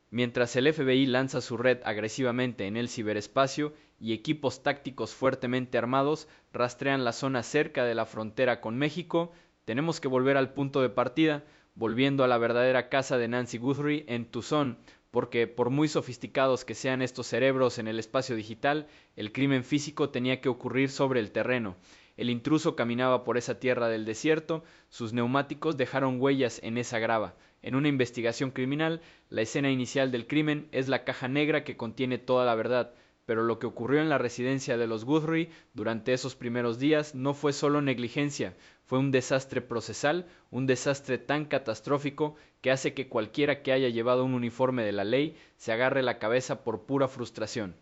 Mientras el FBI lanza su red agresivamente en el ciberespacio y equipos tácticos fuertemente armados rastrean la zona cerca de la frontera con México, tenemos que volver al punto de partida, volviendo a la verdadera casa de Nancy Guthrie en Tucson, porque por muy sofisticados que sean estos cerebros en el espacio digital, el crimen físico tenía que ocurrir sobre el terreno. El intruso caminaba por esa tierra del desierto, sus neumáticos dejaron huellas en esa grava. En una investigación criminal, la escena inicial del crimen es la caja negra que contiene toda la verdad, pero lo que ocurrió en la residencia de los Guthrie durante esos primeros días no fue solo negligencia, fue un desastre procesal, un desastre tan catastrófico que hace que cualquiera que haya llevado un uniforme de la ley se agarre la cabeza por pura frustración.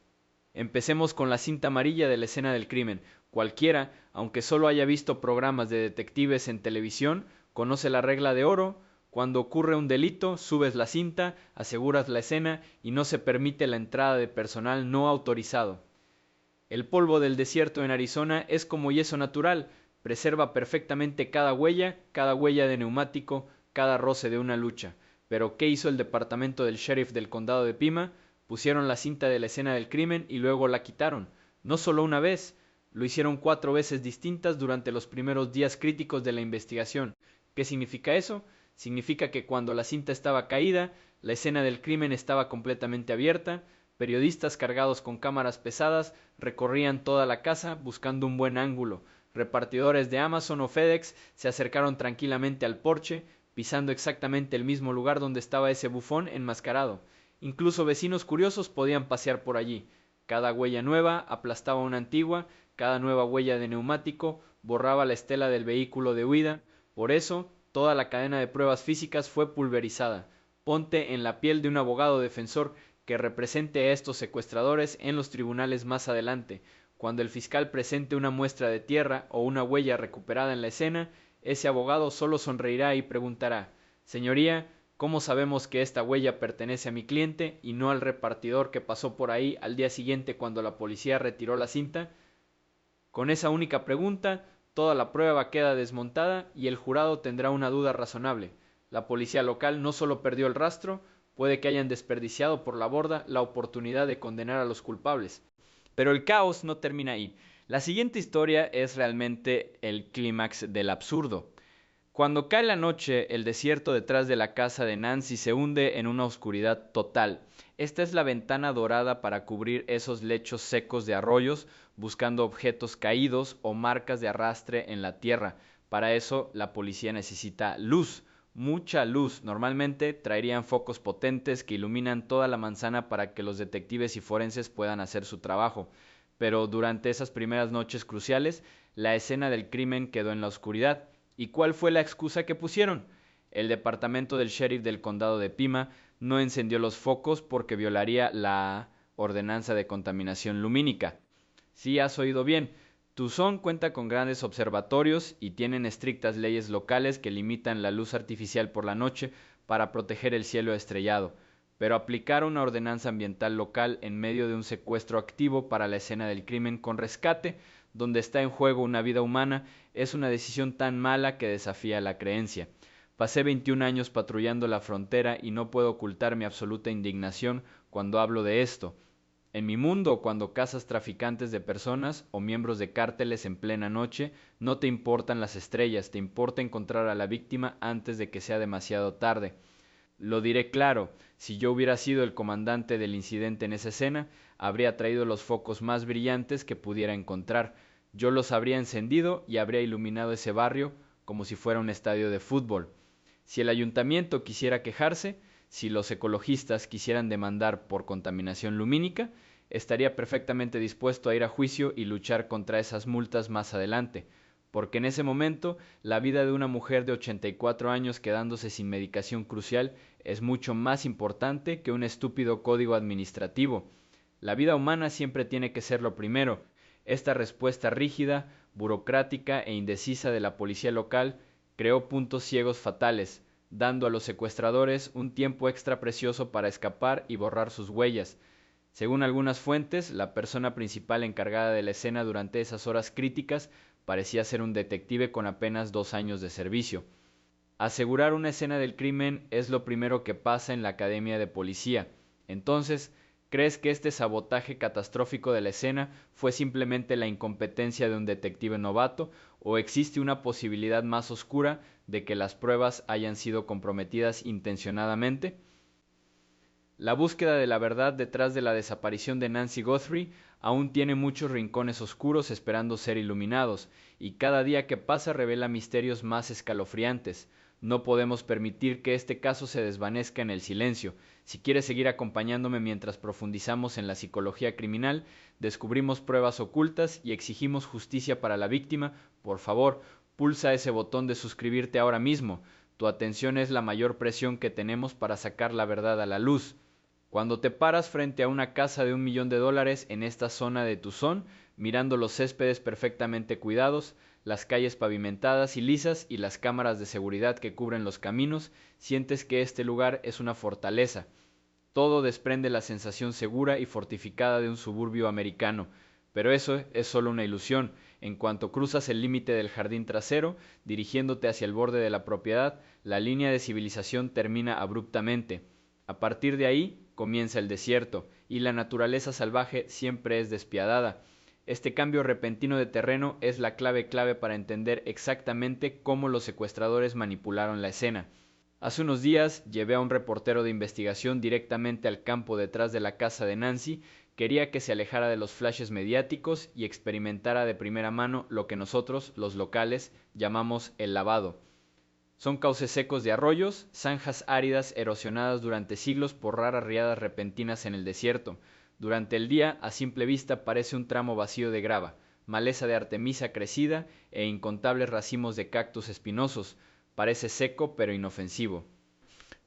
Empecemos con la cinta amarilla de la escena del crimen. Cualquiera, aunque solo haya visto programas de detectives en televisión, conoce la regla de oro. Cuando ocurre un delito, subes la cinta, aseguras la escena y no se permite la entrada de personal no autorizado. El polvo del desierto en Arizona es como yeso natural, preserva perfectamente cada huella de neumático, cada roce de una lucha. Pero ¿qué hizo el departamento del sheriff del condado de Pima? Pusieron la cinta de la escena del crimen y luego la quitaron. No solo una vez, lo hicieron 4 veces distintas durante los primeros días críticos de la investigación. ¿Qué significa eso? Significa que cuando la cinta estaba caída, La escena del crimen estaba completamente abierta, periodistas cargados con cámaras pesadas recorrían toda la casa buscando un buen ángulo. Repartidores de Amazon o FedEx se acercaron tranquilamente al porche, pisando exactamente el mismo lugar donde estaba ese bufón enmascarado. Incluso vecinos curiosos podían pasear por allí. Cada huella nueva aplastaba una antigua, cada nueva huella de neumático borraba la estela del vehículo de huida. Por eso, toda la cadena de pruebas físicas fue pulverizada. Ponte en la piel de un abogado defensor que represente a estos secuestradores en los tribunales más adelante. Cuando el fiscal presente una muestra de tierra o una huella recuperada en la escena, ese abogado solo sonreirá y preguntará: «Señoría, ¿cómo sabemos que esta huella pertenece a mi cliente y no al repartidor que pasó por ahí al día siguiente cuando la policía retiró la cinta?». Con esa única pregunta, toda la prueba queda desmontada y el jurado tendrá una duda razonable. La policía local no solo perdió el rastro, puede que hayan desperdiciado por la borda la oportunidad de condenar a los culpables. Pero el caos no termina ahí. La siguiente historia es realmente el clímax del absurdo. Cuando cae la noche, el desierto detrás de la casa de Nancy se hunde en una oscuridad total. Esta es la ventana dorada para cubrir esos lechos secos de arroyos, buscando objetos caídos o marcas de arrastre en la tierra. Para eso, la policía necesita luz, mucha luz. Normalmente traerían focos potentes que iluminan toda la manzana para que los detectives y forenses puedan hacer su trabajo. Pero durante esas primeras noches cruciales, la escena del crimen quedó en la oscuridad. ¿Y cuál fue la excusa que pusieron? El departamento del sheriff del condado de Pima no encendió los focos porque violaría la ordenanza de contaminación lumínica. Sí, has oído bien. Tucson cuenta con grandes observatorios y tienen estrictas leyes locales que limitan la luz artificial por la noche para proteger el cielo estrellado. Pero aplicar una ordenanza ambiental local en medio de un secuestro activo para la escena del crimen con rescate, donde está en juego una vida humana, es una decisión tan mala que desafía la creencia. Pasé 21 años patrullando la frontera y no puedo ocultar mi absoluta indignación cuando hablo de esto. En mi mundo, cuando cazas traficantes de personas o miembros de cárteles en plena noche, no te importan las estrellas, te importa encontrar a la víctima antes de que sea demasiado tarde. Lo diré claro, si yo hubiera sido el comandante del incidente en esa escena, habría traído los focos más brillantes que pudiera encontrar. Yo los habría encendido y habría iluminado ese barrio como si fuera un estadio de fútbol. Si el ayuntamiento quisiera quejarse, si los ecologistas quisieran demandar por contaminación lumínica, estaría perfectamente dispuesto a ir a juicio y luchar contra esas multas más adelante, porque en ese momento la vida de una mujer de 84 años quedándose sin medicación crucial es mucho más importante que un estúpido código administrativo. La vida humana siempre tiene que ser lo primero. Esta respuesta rígida, burocrática e indecisa de la policía local creó puntos ciegos fatales, dando a los secuestradores un tiempo extra precioso para escapar y borrar sus huellas. Según algunas fuentes, la persona principal encargada de la escena durante esas horas críticas parecía ser un detective con apenas 2 años de servicio. Asegurar una escena del crimen es lo primero que pasa en la academia de policía. Entonces, ¿crees que este sabotaje catastrófico de la escena fue simplemente la incompetencia de un detective novato o existe una posibilidad más oscura de que las pruebas hayan sido comprometidas intencionadamente? La búsqueda de la verdad detrás de la desaparición de Nancy Guthrie aún tiene muchos rincones oscuros esperando ser iluminados, y cada día que pasa revela misterios más escalofriantes. No podemos permitir que este caso se desvanezca en el silencio. Si quieres seguir acompañándome mientras profundizamos en la psicología criminal, descubrimos pruebas ocultas y exigimos justicia para la víctima, por favor, pulsa ese botón de suscribirte ahora mismo. Tu atención es la mayor presión que tenemos para sacar la verdad a la luz. Cuando te paras frente a una casa de $1 millón en esta zona de Tucson, mirando los céspedes perfectamente cuidados, las calles pavimentadas y lisas y las cámaras de seguridad que cubren los caminos, sientes que este lugar es una fortaleza. Todo desprende la sensación segura y fortificada de un suburbio americano, pero eso es solo una ilusión. En cuanto cruzas el límite del jardín trasero, dirigiéndote hacia el borde de la propiedad, la línea de civilización termina abruptamente. A partir de ahí comienza el desierto, y la naturaleza salvaje siempre es despiadada. Este cambio repentino de terreno es la clave para entender exactamente cómo los secuestradores manipularon la escena. Hace unos días llevé a un reportero de investigación directamente al campo detrás de la casa de Nancy. Quería que se alejara de los flashes mediáticos y experimentara de primera mano lo que nosotros, los locales, llamamos el lavado. Son cauces secos de arroyos, zanjas áridas erosionadas durante siglos por raras riadas repentinas en el desierto. Durante el día, a simple vista, parece un tramo vacío de grava, maleza de artemisa crecida e incontables racimos de cactus espinosos. Parece seco pero inofensivo.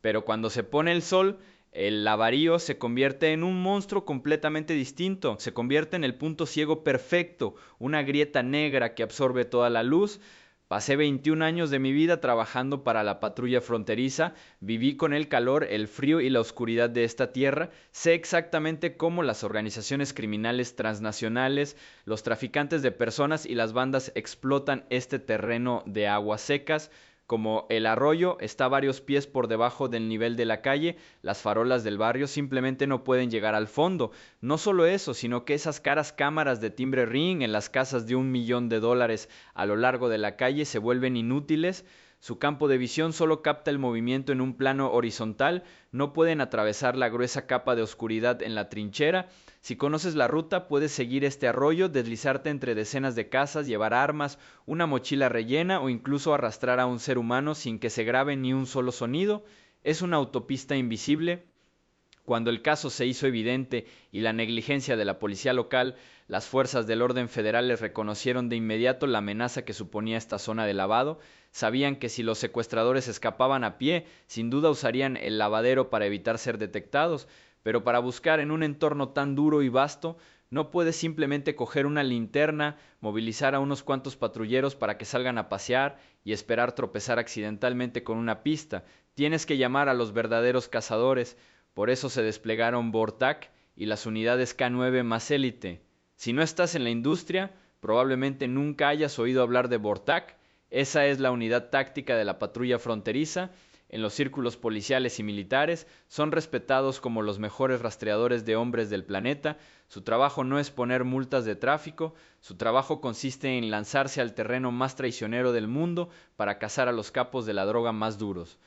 Pero cuando se pone el sol, el lavarío se convierte en un monstruo completamente distinto. Se convierte en el punto ciego perfecto, una grieta negra que absorbe toda la luz. Pasé 21 años de mi vida trabajando para la patrulla fronteriza, viví con el calor, el frío y la oscuridad de esta tierra, sé exactamente cómo las organizaciones criminales transnacionales, los traficantes de personas y las bandas explotan este terreno de aguas secas. Como el arroyo está varios pies por debajo del nivel de la calle, las farolas del barrio simplemente no pueden llegar al fondo. No solo eso, sino que esas caras cámaras de timbre ring en las casas de $1 millón a lo largo de la calle se vuelven inútiles. Su campo de visión solo capta el movimiento en un plano horizontal, no pueden atravesar la gruesa capa de oscuridad en la trinchera. Si conoces la ruta, puedes seguir este arroyo, deslizarte entre decenas de casas, llevar armas, una mochila rellena o incluso arrastrar a un ser humano sin que se grabe ni un solo sonido. Es una autopista invisible. Cuando el caso se hizo evidente y la negligencia de la policía local, las fuerzas del orden federales reconocieron de inmediato la amenaza que suponía esta zona de lavado. Sabían que si los secuestradores escapaban a pie, sin duda usarían el lavadero para evitar ser detectados, pero para buscar en un entorno tan duro y vasto, no puedes simplemente coger una linterna, movilizar a unos cuantos patrulleros para que salgan a pasear y esperar tropezar accidentalmente con una pista. Tienes que llamar a los verdaderos cazadores. Por eso se desplegaron Vortak y las unidades K9 más élite. Si no estás en la industria, probablemente nunca hayas oído hablar de Vortak. Esa es la unidad táctica de la patrulla fronteriza. En los círculos policiales y militares son respetados como los mejores rastreadores de hombres del planeta. Su trabajo no es poner multas de tráfico, su trabajo consiste en lanzarse al terreno más traicionero del mundo para cazar a los capos de la droga más duros.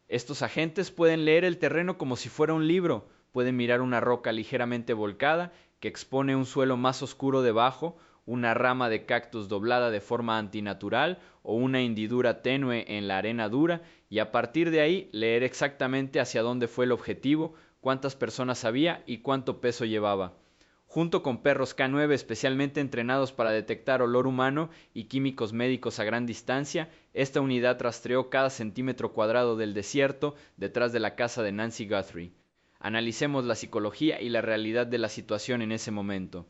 Estos agentes pueden leer el terreno como si fuera un libro, pueden mirar una roca ligeramente volcada que expone un suelo más oscuro debajo, una rama de cactus doblada de forma antinatural o una hendidura tenue en la arena dura y a partir de ahí leer exactamente hacia dónde fue el objetivo, cuántas personas había y cuánto peso llevaba. Junto con perros K9 especialmente entrenados para detectar olor humano y químicos médicos a gran distancia, esta unidad rastreó cada centímetro cuadrado del desierto detrás de la casa de Nancy Guthrie. Analicemos la psicología y la realidad de la situación en ese momento.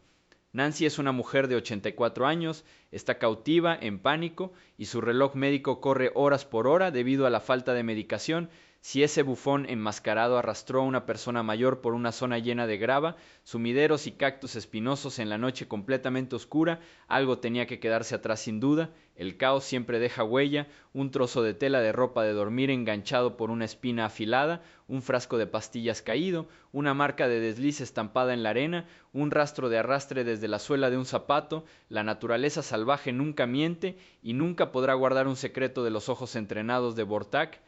Nancy es una mujer de 84 años, está cautiva, en pánico, y su reloj médico corre horas por hora debido a la falta de medicación. Si ese bufón enmascarado arrastró a una persona mayor por una zona llena de grava, sumideros y cactus espinosos en la noche completamente oscura, algo tenía que quedarse atrás sin duda. El caos siempre deja huella, un trozo de tela de ropa de dormir enganchado por una espina afilada, un frasco de pastillas caído, una marca de desliz estampada en la arena, un rastro de arrastre desde la suela de un zapato. La naturaleza salvaje nunca miente y nunca podrá guardar un secreto de los ojos entrenados de Vortak.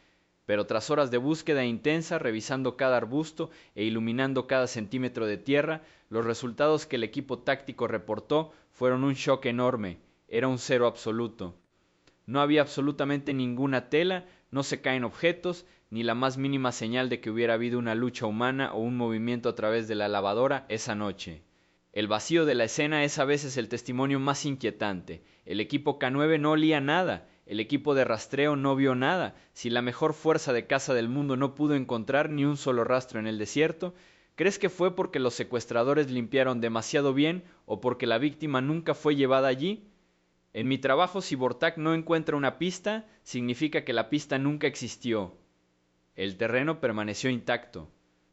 Pero tras horas de búsqueda intensa, revisando cada arbusto e iluminando cada centímetro de tierra, los resultados que el equipo táctico reportó fueron un shock enorme. Era un cero absoluto. No había absolutamente ninguna tela, no se caen objetos, ni la más mínima señal de que hubiera habido una lucha humana o un movimiento a través de la lavadora esa noche. El vacío de la escena es a veces el testimonio más inquietante. El equipo K9 no olía nada. El equipo de rastreo no vio nada. Si la mejor fuerza de caza del mundo no pudo encontrar ni un solo rastro en el desierto, ¿crees que fue porque los secuestradores limpiaron demasiado bien o porque la víctima nunca fue llevada allí? En mi trabajo, si Vortak no encuentra una pista, significa que la pista nunca existió. El terreno permaneció intacto.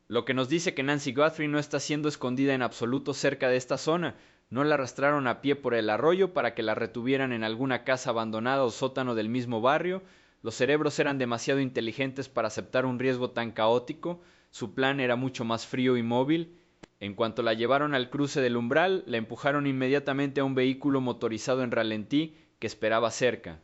Lo que nos dice que Nancy Guthrie no está siendo escondida en absoluto cerca de esta zona. No la arrastraron a pie por el arroyo para que la retuvieran en alguna casa abandonada o sótano del mismo barrio. Los cerebros eran demasiado inteligentes para aceptar un riesgo tan caótico. Su plan era mucho más frío y móvil. En cuanto la llevaron al cruce del umbral, la empujaron inmediatamente a un vehículo motorizado en ralentí que esperaba cerca.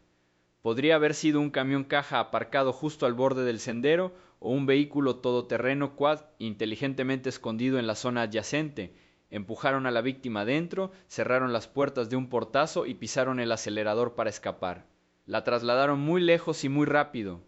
Podría haber sido un camión caja aparcado justo al borde del sendero o un vehículo todoterreno quad inteligentemente escondido en la zona adyacente. Empujaron a la víctima dentro, cerraron las puertas de un portazo y pisaron el acelerador para escapar. La trasladaron muy lejos y muy rápido,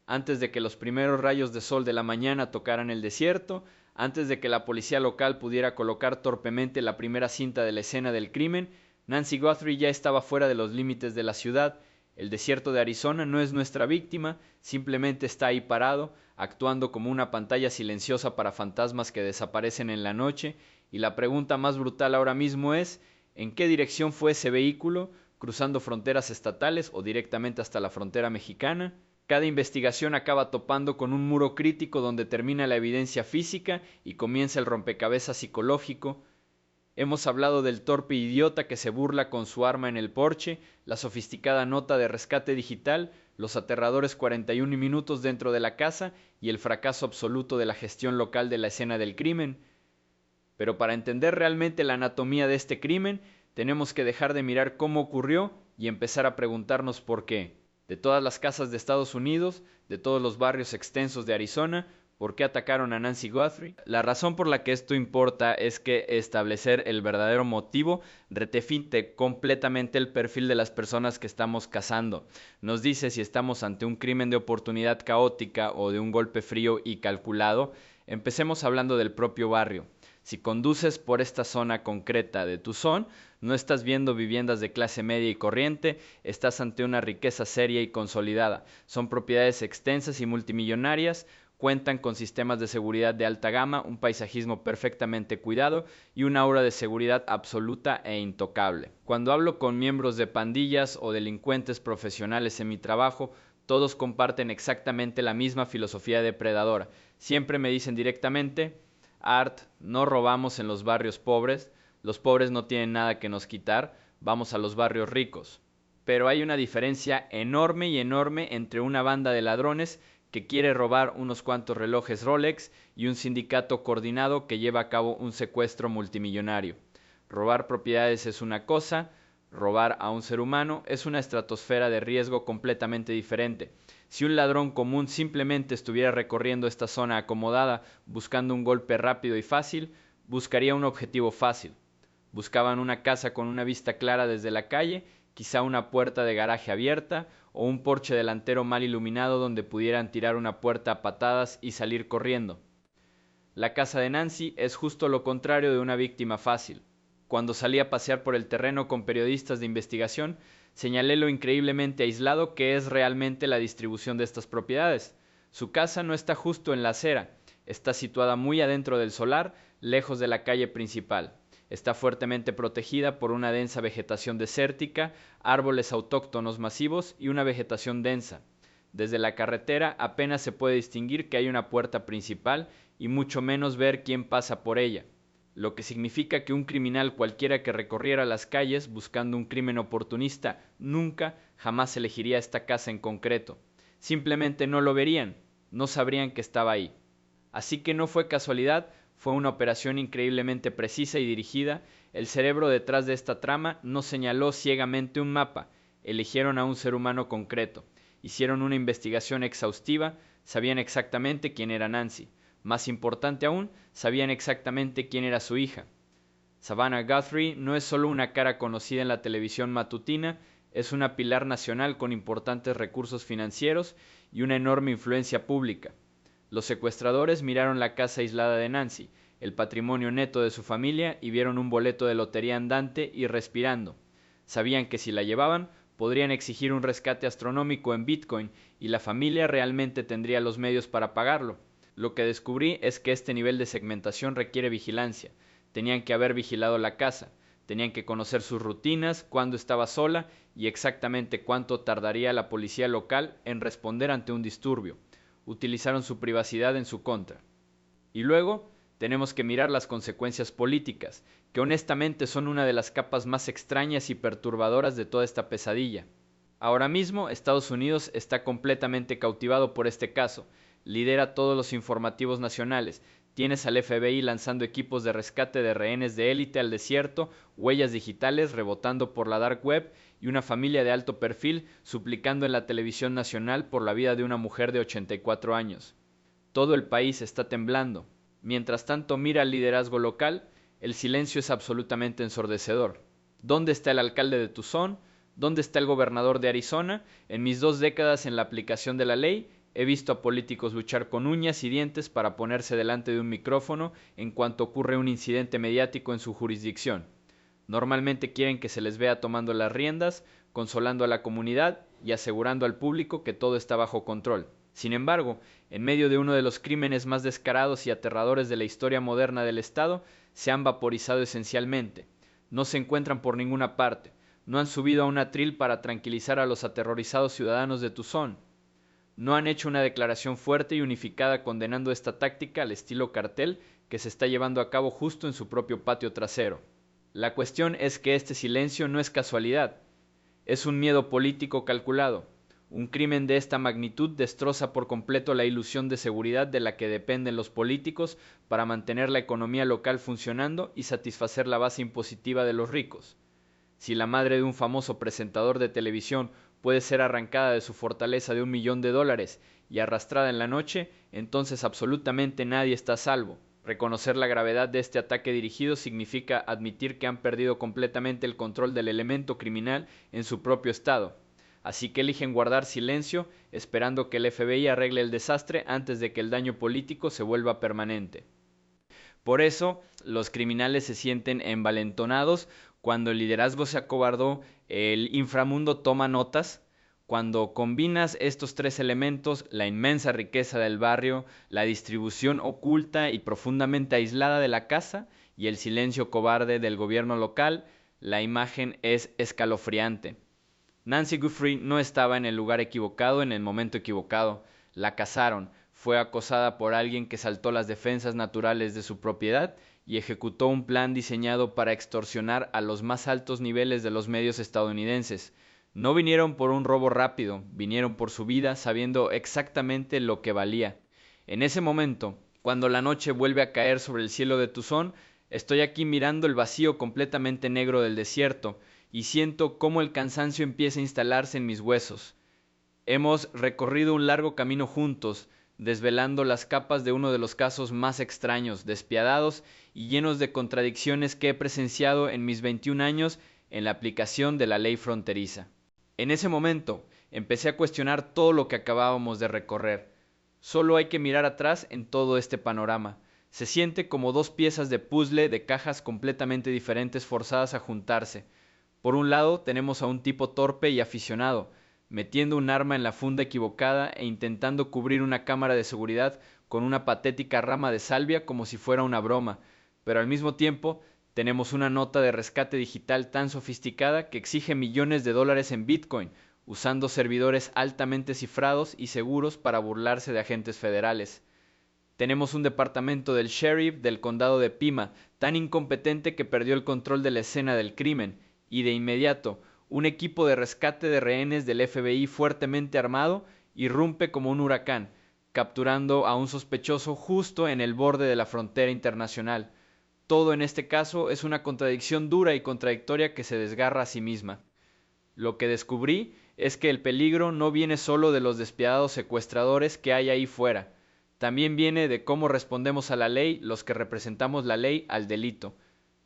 antes de que los primeros rayos de sol de la mañana tocaran el desierto, antes de que la policía local pudiera colocar torpemente la primera cinta de la escena del crimen. Nancy Guthrie ya estaba fuera de los límites de la ciudad. El desierto de Arizona no es nuestra víctima, simplemente está ahí parado, actuando como una pantalla silenciosa para fantasmas que desaparecen en la noche, y la pregunta más brutal ahora mismo es, ¿en qué dirección fue ese vehículo? ¿Cruzando fronteras estatales o directamente hasta la frontera mexicana? Cada investigación acaba topando con un muro crítico donde termina la evidencia física y comienza el rompecabezas psicológico. Hemos hablado del torpe idiota que se burla con su arma en el porche, la sofisticada nota de rescate digital, los aterradores 41 minutos dentro de la casa y el fracaso absoluto de la gestión local de la escena del crimen. Pero para entender realmente la anatomía de este crimen, tenemos que dejar de mirar cómo ocurrió y empezar a preguntarnos por qué. De todas las casas de Estados Unidos, de todos los barrios extensos de Arizona, ¿por qué atacaron a Nancy Guthrie? La razón por la que esto importa es que establecer el verdadero motivo redefine completamente el perfil de las personas que estamos cazando. Nos dice si estamos ante un crimen de oportunidad caótica o de un golpe frío y calculado. Empecemos hablando del propio barrio. Si conduces por esta zona concreta de Tucson, no estás viendo viviendas de clase media y corriente, estás ante una riqueza seria y consolidada. Son propiedades extensas y multimillonarias, cuentan con sistemas de seguridad de alta gama, un paisajismo perfectamente cuidado y una aura de seguridad absoluta e intocable. Cuando hablo con miembros de pandillas o delincuentes profesionales en mi trabajo, todos comparten exactamente la misma filosofía depredadora. Siempre me dicen directamente: Art, no robamos en los barrios pobres, los pobres no tienen nada que nos quitar, vamos a los barrios ricos. Pero hay una diferencia enorme entre una banda de ladrones que quiere robar unos cuantos relojes Rolex y un sindicato coordinado que lleva a cabo un secuestro multimillonario. Robar propiedades es una cosa, robar a un ser humano es una estratosfera de riesgo completamente diferente. Si un ladrón común simplemente estuviera recorriendo esta zona acomodada buscando un golpe rápido y fácil, buscaría un objetivo fácil. Buscaban una casa con una vista clara desde la calle, quizá una puerta de garaje abierta o un porche delantero mal iluminado donde pudieran tirar una puerta a patadas y salir corriendo. La casa de Nancy es justo lo contrario de una víctima fácil. Cuando salí a pasear por el terreno con periodistas de investigación, señalé lo increíblemente aislado que es realmente la distribución de estas propiedades. Su casa no está justo en la acera, está situada muy adentro del solar, lejos de la calle principal. Está fuertemente protegida por una densa vegetación desértica, árboles autóctonos masivos y una vegetación densa. Desde la carretera apenas se puede distinguir que hay una puerta principal y mucho menos ver quién pasa por ella, lo que significa que un criminal cualquiera que recorriera las calles buscando un crimen oportunista nunca, jamás elegiría esta casa en concreto. Simplemente no lo verían, no sabrían que estaba ahí. Así que no fue casualidad, fue una operación increíblemente precisa y dirigida. El cerebro detrás de esta trama no señaló ciegamente un mapa, eligieron a un ser humano concreto, hicieron una investigación exhaustiva, sabían exactamente quién era Nancy. Más importante aún, sabían exactamente quién era su hija. Savannah Guthrie no es solo una cara conocida en la televisión matutina, es una pilar nacional con importantes recursos financieros y una enorme influencia pública. Los secuestradores miraron la casa aislada de Nancy, el patrimonio neto de su familia y vieron un boleto de lotería andante y respirando. Sabían que si la llevaban, podrían exigir un rescate astronómico en Bitcoin y la familia realmente tendría los medios para pagarlo. Lo que descubrí es que este nivel de segmentación requiere vigilancia. Tenían que haber vigilado la casa, tenían que conocer sus rutinas, cuándo estaba sola y exactamente cuánto tardaría la policía local en responder ante un disturbio. Utilizaron su privacidad en su contra. Y luego tenemos que mirar las consecuencias políticas, que honestamente son una de las capas más extrañas y perturbadoras de toda esta pesadilla. Ahora mismo Estados Unidos está completamente cautivado por este caso. Lidera todos los informativos nacionales, Tienes al FBI lanzando equipos de rescate de rehenes de élite al desierto, huellas digitales rebotando por la dark web y una familia de alto perfil suplicando en la televisión nacional por la vida de una mujer de 84 años. Todo el país está temblando. Mientras tanto mira al liderazgo local, el silencio es absolutamente ensordecedor. ¿Dónde está el alcalde de Tucson? ¿Dónde está el gobernador de Arizona? En mis 2 décadas en la aplicación de la ley, he visto a políticos luchar con uñas y dientes para ponerse delante de un micrófono en cuanto ocurre un incidente mediático en su jurisdicción. Normalmente quieren que se les vea tomando las riendas, consolando a la comunidad y asegurando al público que todo está bajo control. Sin embargo, en medio de uno de los crímenes más descarados y aterradores de la historia moderna del Estado, se han vaporizado esencialmente. No se encuentran por ninguna parte. No han subido a un atril para tranquilizar a los aterrorizados ciudadanos de Tucson. No han hecho una declaración fuerte y unificada condenando esta táctica al estilo cartel que se está llevando a cabo justo en su propio patio trasero. La cuestión es que este silencio no es casualidad, es un miedo político calculado. Un crimen de esta magnitud destroza por completo la ilusión de seguridad de la que dependen los políticos para mantener la economía local funcionando y satisfacer la base impositiva de los ricos. Si la madre de un famoso presentador de televisión puede ser arrancada de su fortaleza de $1 millón y arrastrada en la noche, entonces absolutamente nadie está a salvo. Reconocer la gravedad de este ataque dirigido significa admitir que han perdido completamente el control del elemento criminal en su propio estado. Así que eligen guardar silencio, esperando que el FBI arregle el desastre antes de que el daño político se vuelva permanente. Por eso, los criminales se sienten envalentonados. Cuando el liderazgo se acobardó, el inframundo toma notas. Cuando combinas estos 3 elementos, la inmensa riqueza del barrio, la distribución oculta y profundamente aislada de la casa y el silencio cobarde del gobierno local, la imagen es escalofriante. Nancy Guthrie no estaba en el lugar equivocado en el momento equivocado. La cazaron, fue acosada por alguien que saltó las defensas naturales de su propiedad y ejecutó un plan diseñado para extorsionar a los más altos niveles de los medios estadounidenses. No vinieron por un robo rápido, vinieron por su vida sabiendo exactamente lo que valía. En ese momento, cuando la noche vuelve a caer sobre el cielo de Tucson, estoy aquí mirando el vacío completamente negro del desierto y siento cómo el cansancio empieza a instalarse en mis huesos. Hemos recorrido un largo camino juntos, desvelando las capas de uno de los casos más extraños, despiadados y llenos de contradicciones que he presenciado en mis 21 años en la aplicación de la ley fronteriza. En ese momento, empecé a cuestionar todo lo que acabábamos de recorrer. Solo hay que mirar atrás en todo este panorama. Se siente como 2 piezas de puzzle de cajas completamente diferentes forzadas a juntarse. Por un lado, tenemos a un tipo torpe y aficionado, metiendo un arma en la funda equivocada e intentando cubrir una cámara de seguridad con una patética rama de salvia como si fuera una broma, pero al mismo tiempo tenemos una nota de rescate digital tan sofisticada que exige millones de dólares en Bitcoin, usando servidores altamente cifrados y seguros para burlarse de agentes federales. Tenemos un departamento del sheriff del condado de Pima tan incompetente que perdió el control de la escena del crimen, y de inmediato un equipo de rescate de rehenes del FBI fuertemente armado irrumpe como un huracán, capturando a un sospechoso justo en el borde de la frontera internacional. Todo en este caso es una contradicción dura y contradictoria que se desgarra a sí misma. Lo que descubrí es que el peligro no viene solo de los despiadados secuestradores que hay ahí fuera, también viene de cómo respondemos a la ley los que representamos la ley al delito.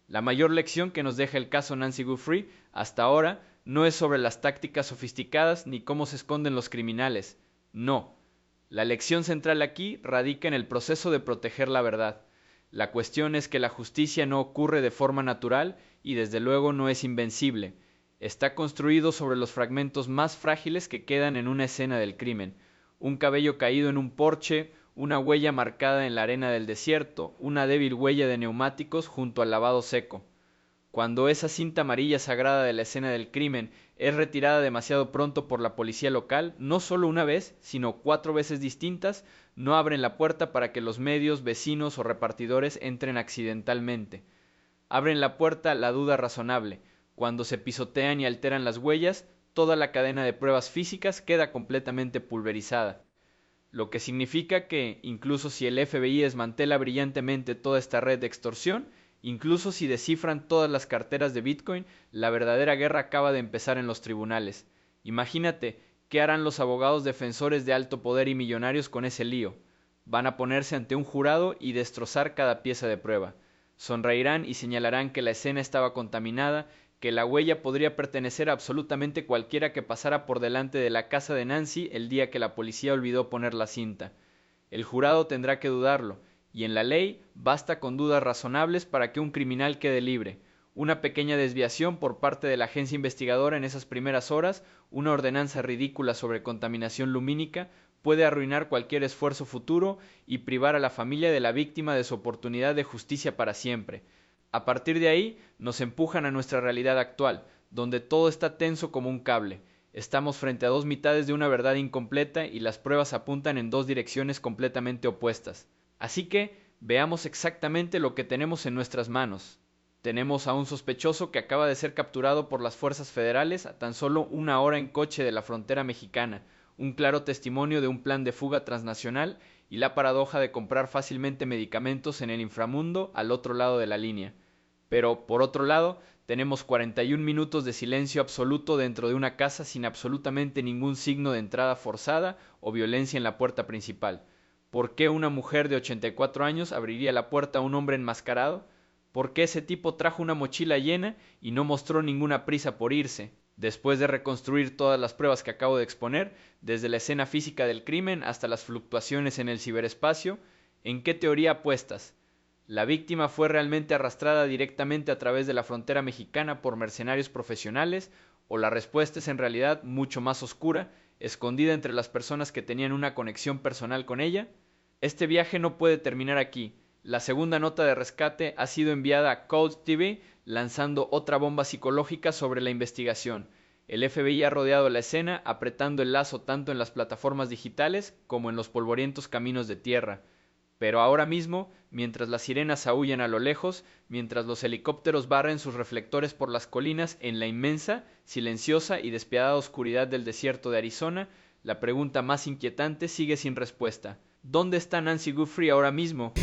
La mayor lección que nos deja el caso Nancy Guthrie hasta ahora no es sobre las tácticas sofisticadas ni cómo se esconden los criminales. No. La lección central aquí radica en el proceso de proteger la verdad. La cuestión es que la justicia no ocurre de forma natural y desde luego no es invencible. Está construido sobre los fragmentos más frágiles que quedan en una escena del crimen. Un cabello caído en un porche, una huella marcada en la arena del desierto, una débil huella de neumáticos junto al lavado seco. Cuando esa cinta amarilla sagrada de la escena del crimen es retirada demasiado pronto por la policía local, no solo una vez, sino 4 veces distintas, no abren la puerta para que los medios, vecinos o repartidores entren accidentalmente. Abren la puerta la duda razonable. Cuando se pisotean y alteran las huellas, toda la cadena de pruebas físicas queda completamente pulverizada. lo que significa que, incluso si el FBI desmantela brillantemente toda esta red de extorsión, incluso si descifran todas las carteras de Bitcoin, la verdadera guerra acaba de empezar en los tribunales. Imagínate, ¿qué harán los abogados defensores de alto poder y millonarios con ese lío? Van a ponerse ante un jurado y destrozar cada pieza de prueba. Sonreirán y señalarán que la escena estaba contaminada, que la huella podría pertenecer a absolutamente cualquiera que pasara por delante de la casa de Nancy el día que la policía olvidó poner la cinta. El jurado tendrá que dudarlo, y en la ley basta con dudas razonables para que un criminal quede libre. Una pequeña desviación por parte de la agencia investigadora en esas primeras horas, una ordenanza ridícula sobre contaminación lumínica, puede arruinar cualquier esfuerzo futuro y privar a la familia de la víctima de su oportunidad de justicia para siempre. A partir de ahí, nos empujan a nuestra realidad actual, donde todo está tenso como un cable. Estamos frente a dos mitades de una verdad incompleta y las pruebas apuntan en dos direcciones completamente opuestas. Así que, veamos exactamente lo que tenemos en nuestras manos. Tenemos a un sospechoso que acaba de ser capturado por las fuerzas federales a tan solo 1 hora en coche de la frontera mexicana, un claro testimonio de un plan de fuga transnacional y la paradoja de comprar fácilmente medicamentos en el inframundo al otro lado de la línea. Pero, por otro lado, tenemos 41 minutos de silencio absoluto dentro de una casa sin absolutamente ningún signo de entrada forzada o violencia en la puerta principal. ¿Por qué una mujer de 84 años abriría la puerta a un hombre enmascarado? ¿Por qué ese tipo trajo una mochila llena y no mostró ninguna prisa por irse? Después de reconstruir todas las pruebas que acabo de exponer, desde la escena física del crimen hasta las fluctuaciones en el ciberespacio, ¿en qué teoría apuestas? ¿La víctima fue realmente arrastrada directamente a través de la frontera mexicana por mercenarios profesionales? ¿O la respuesta es en realidad mucho más oscura, escondida entre las personas que tenían una conexión personal con ella? Este viaje no puede terminar aquí. La segunda nota de rescate ha sido enviada a Code TV, lanzando otra bomba psicológica sobre la investigación. El FBI ha rodeado la escena, apretando el lazo tanto en las plataformas digitales como en los polvorientos caminos de tierra. Pero ahora mismo, mientras las sirenas aúllan a lo lejos, mientras los helicópteros barren sus reflectores por las colinas en la inmensa, silenciosa y despiadada oscuridad del desierto de Arizona, la pregunta más inquietante sigue sin respuesta. ¿Dónde está Nancy Giuffre ahora mismo?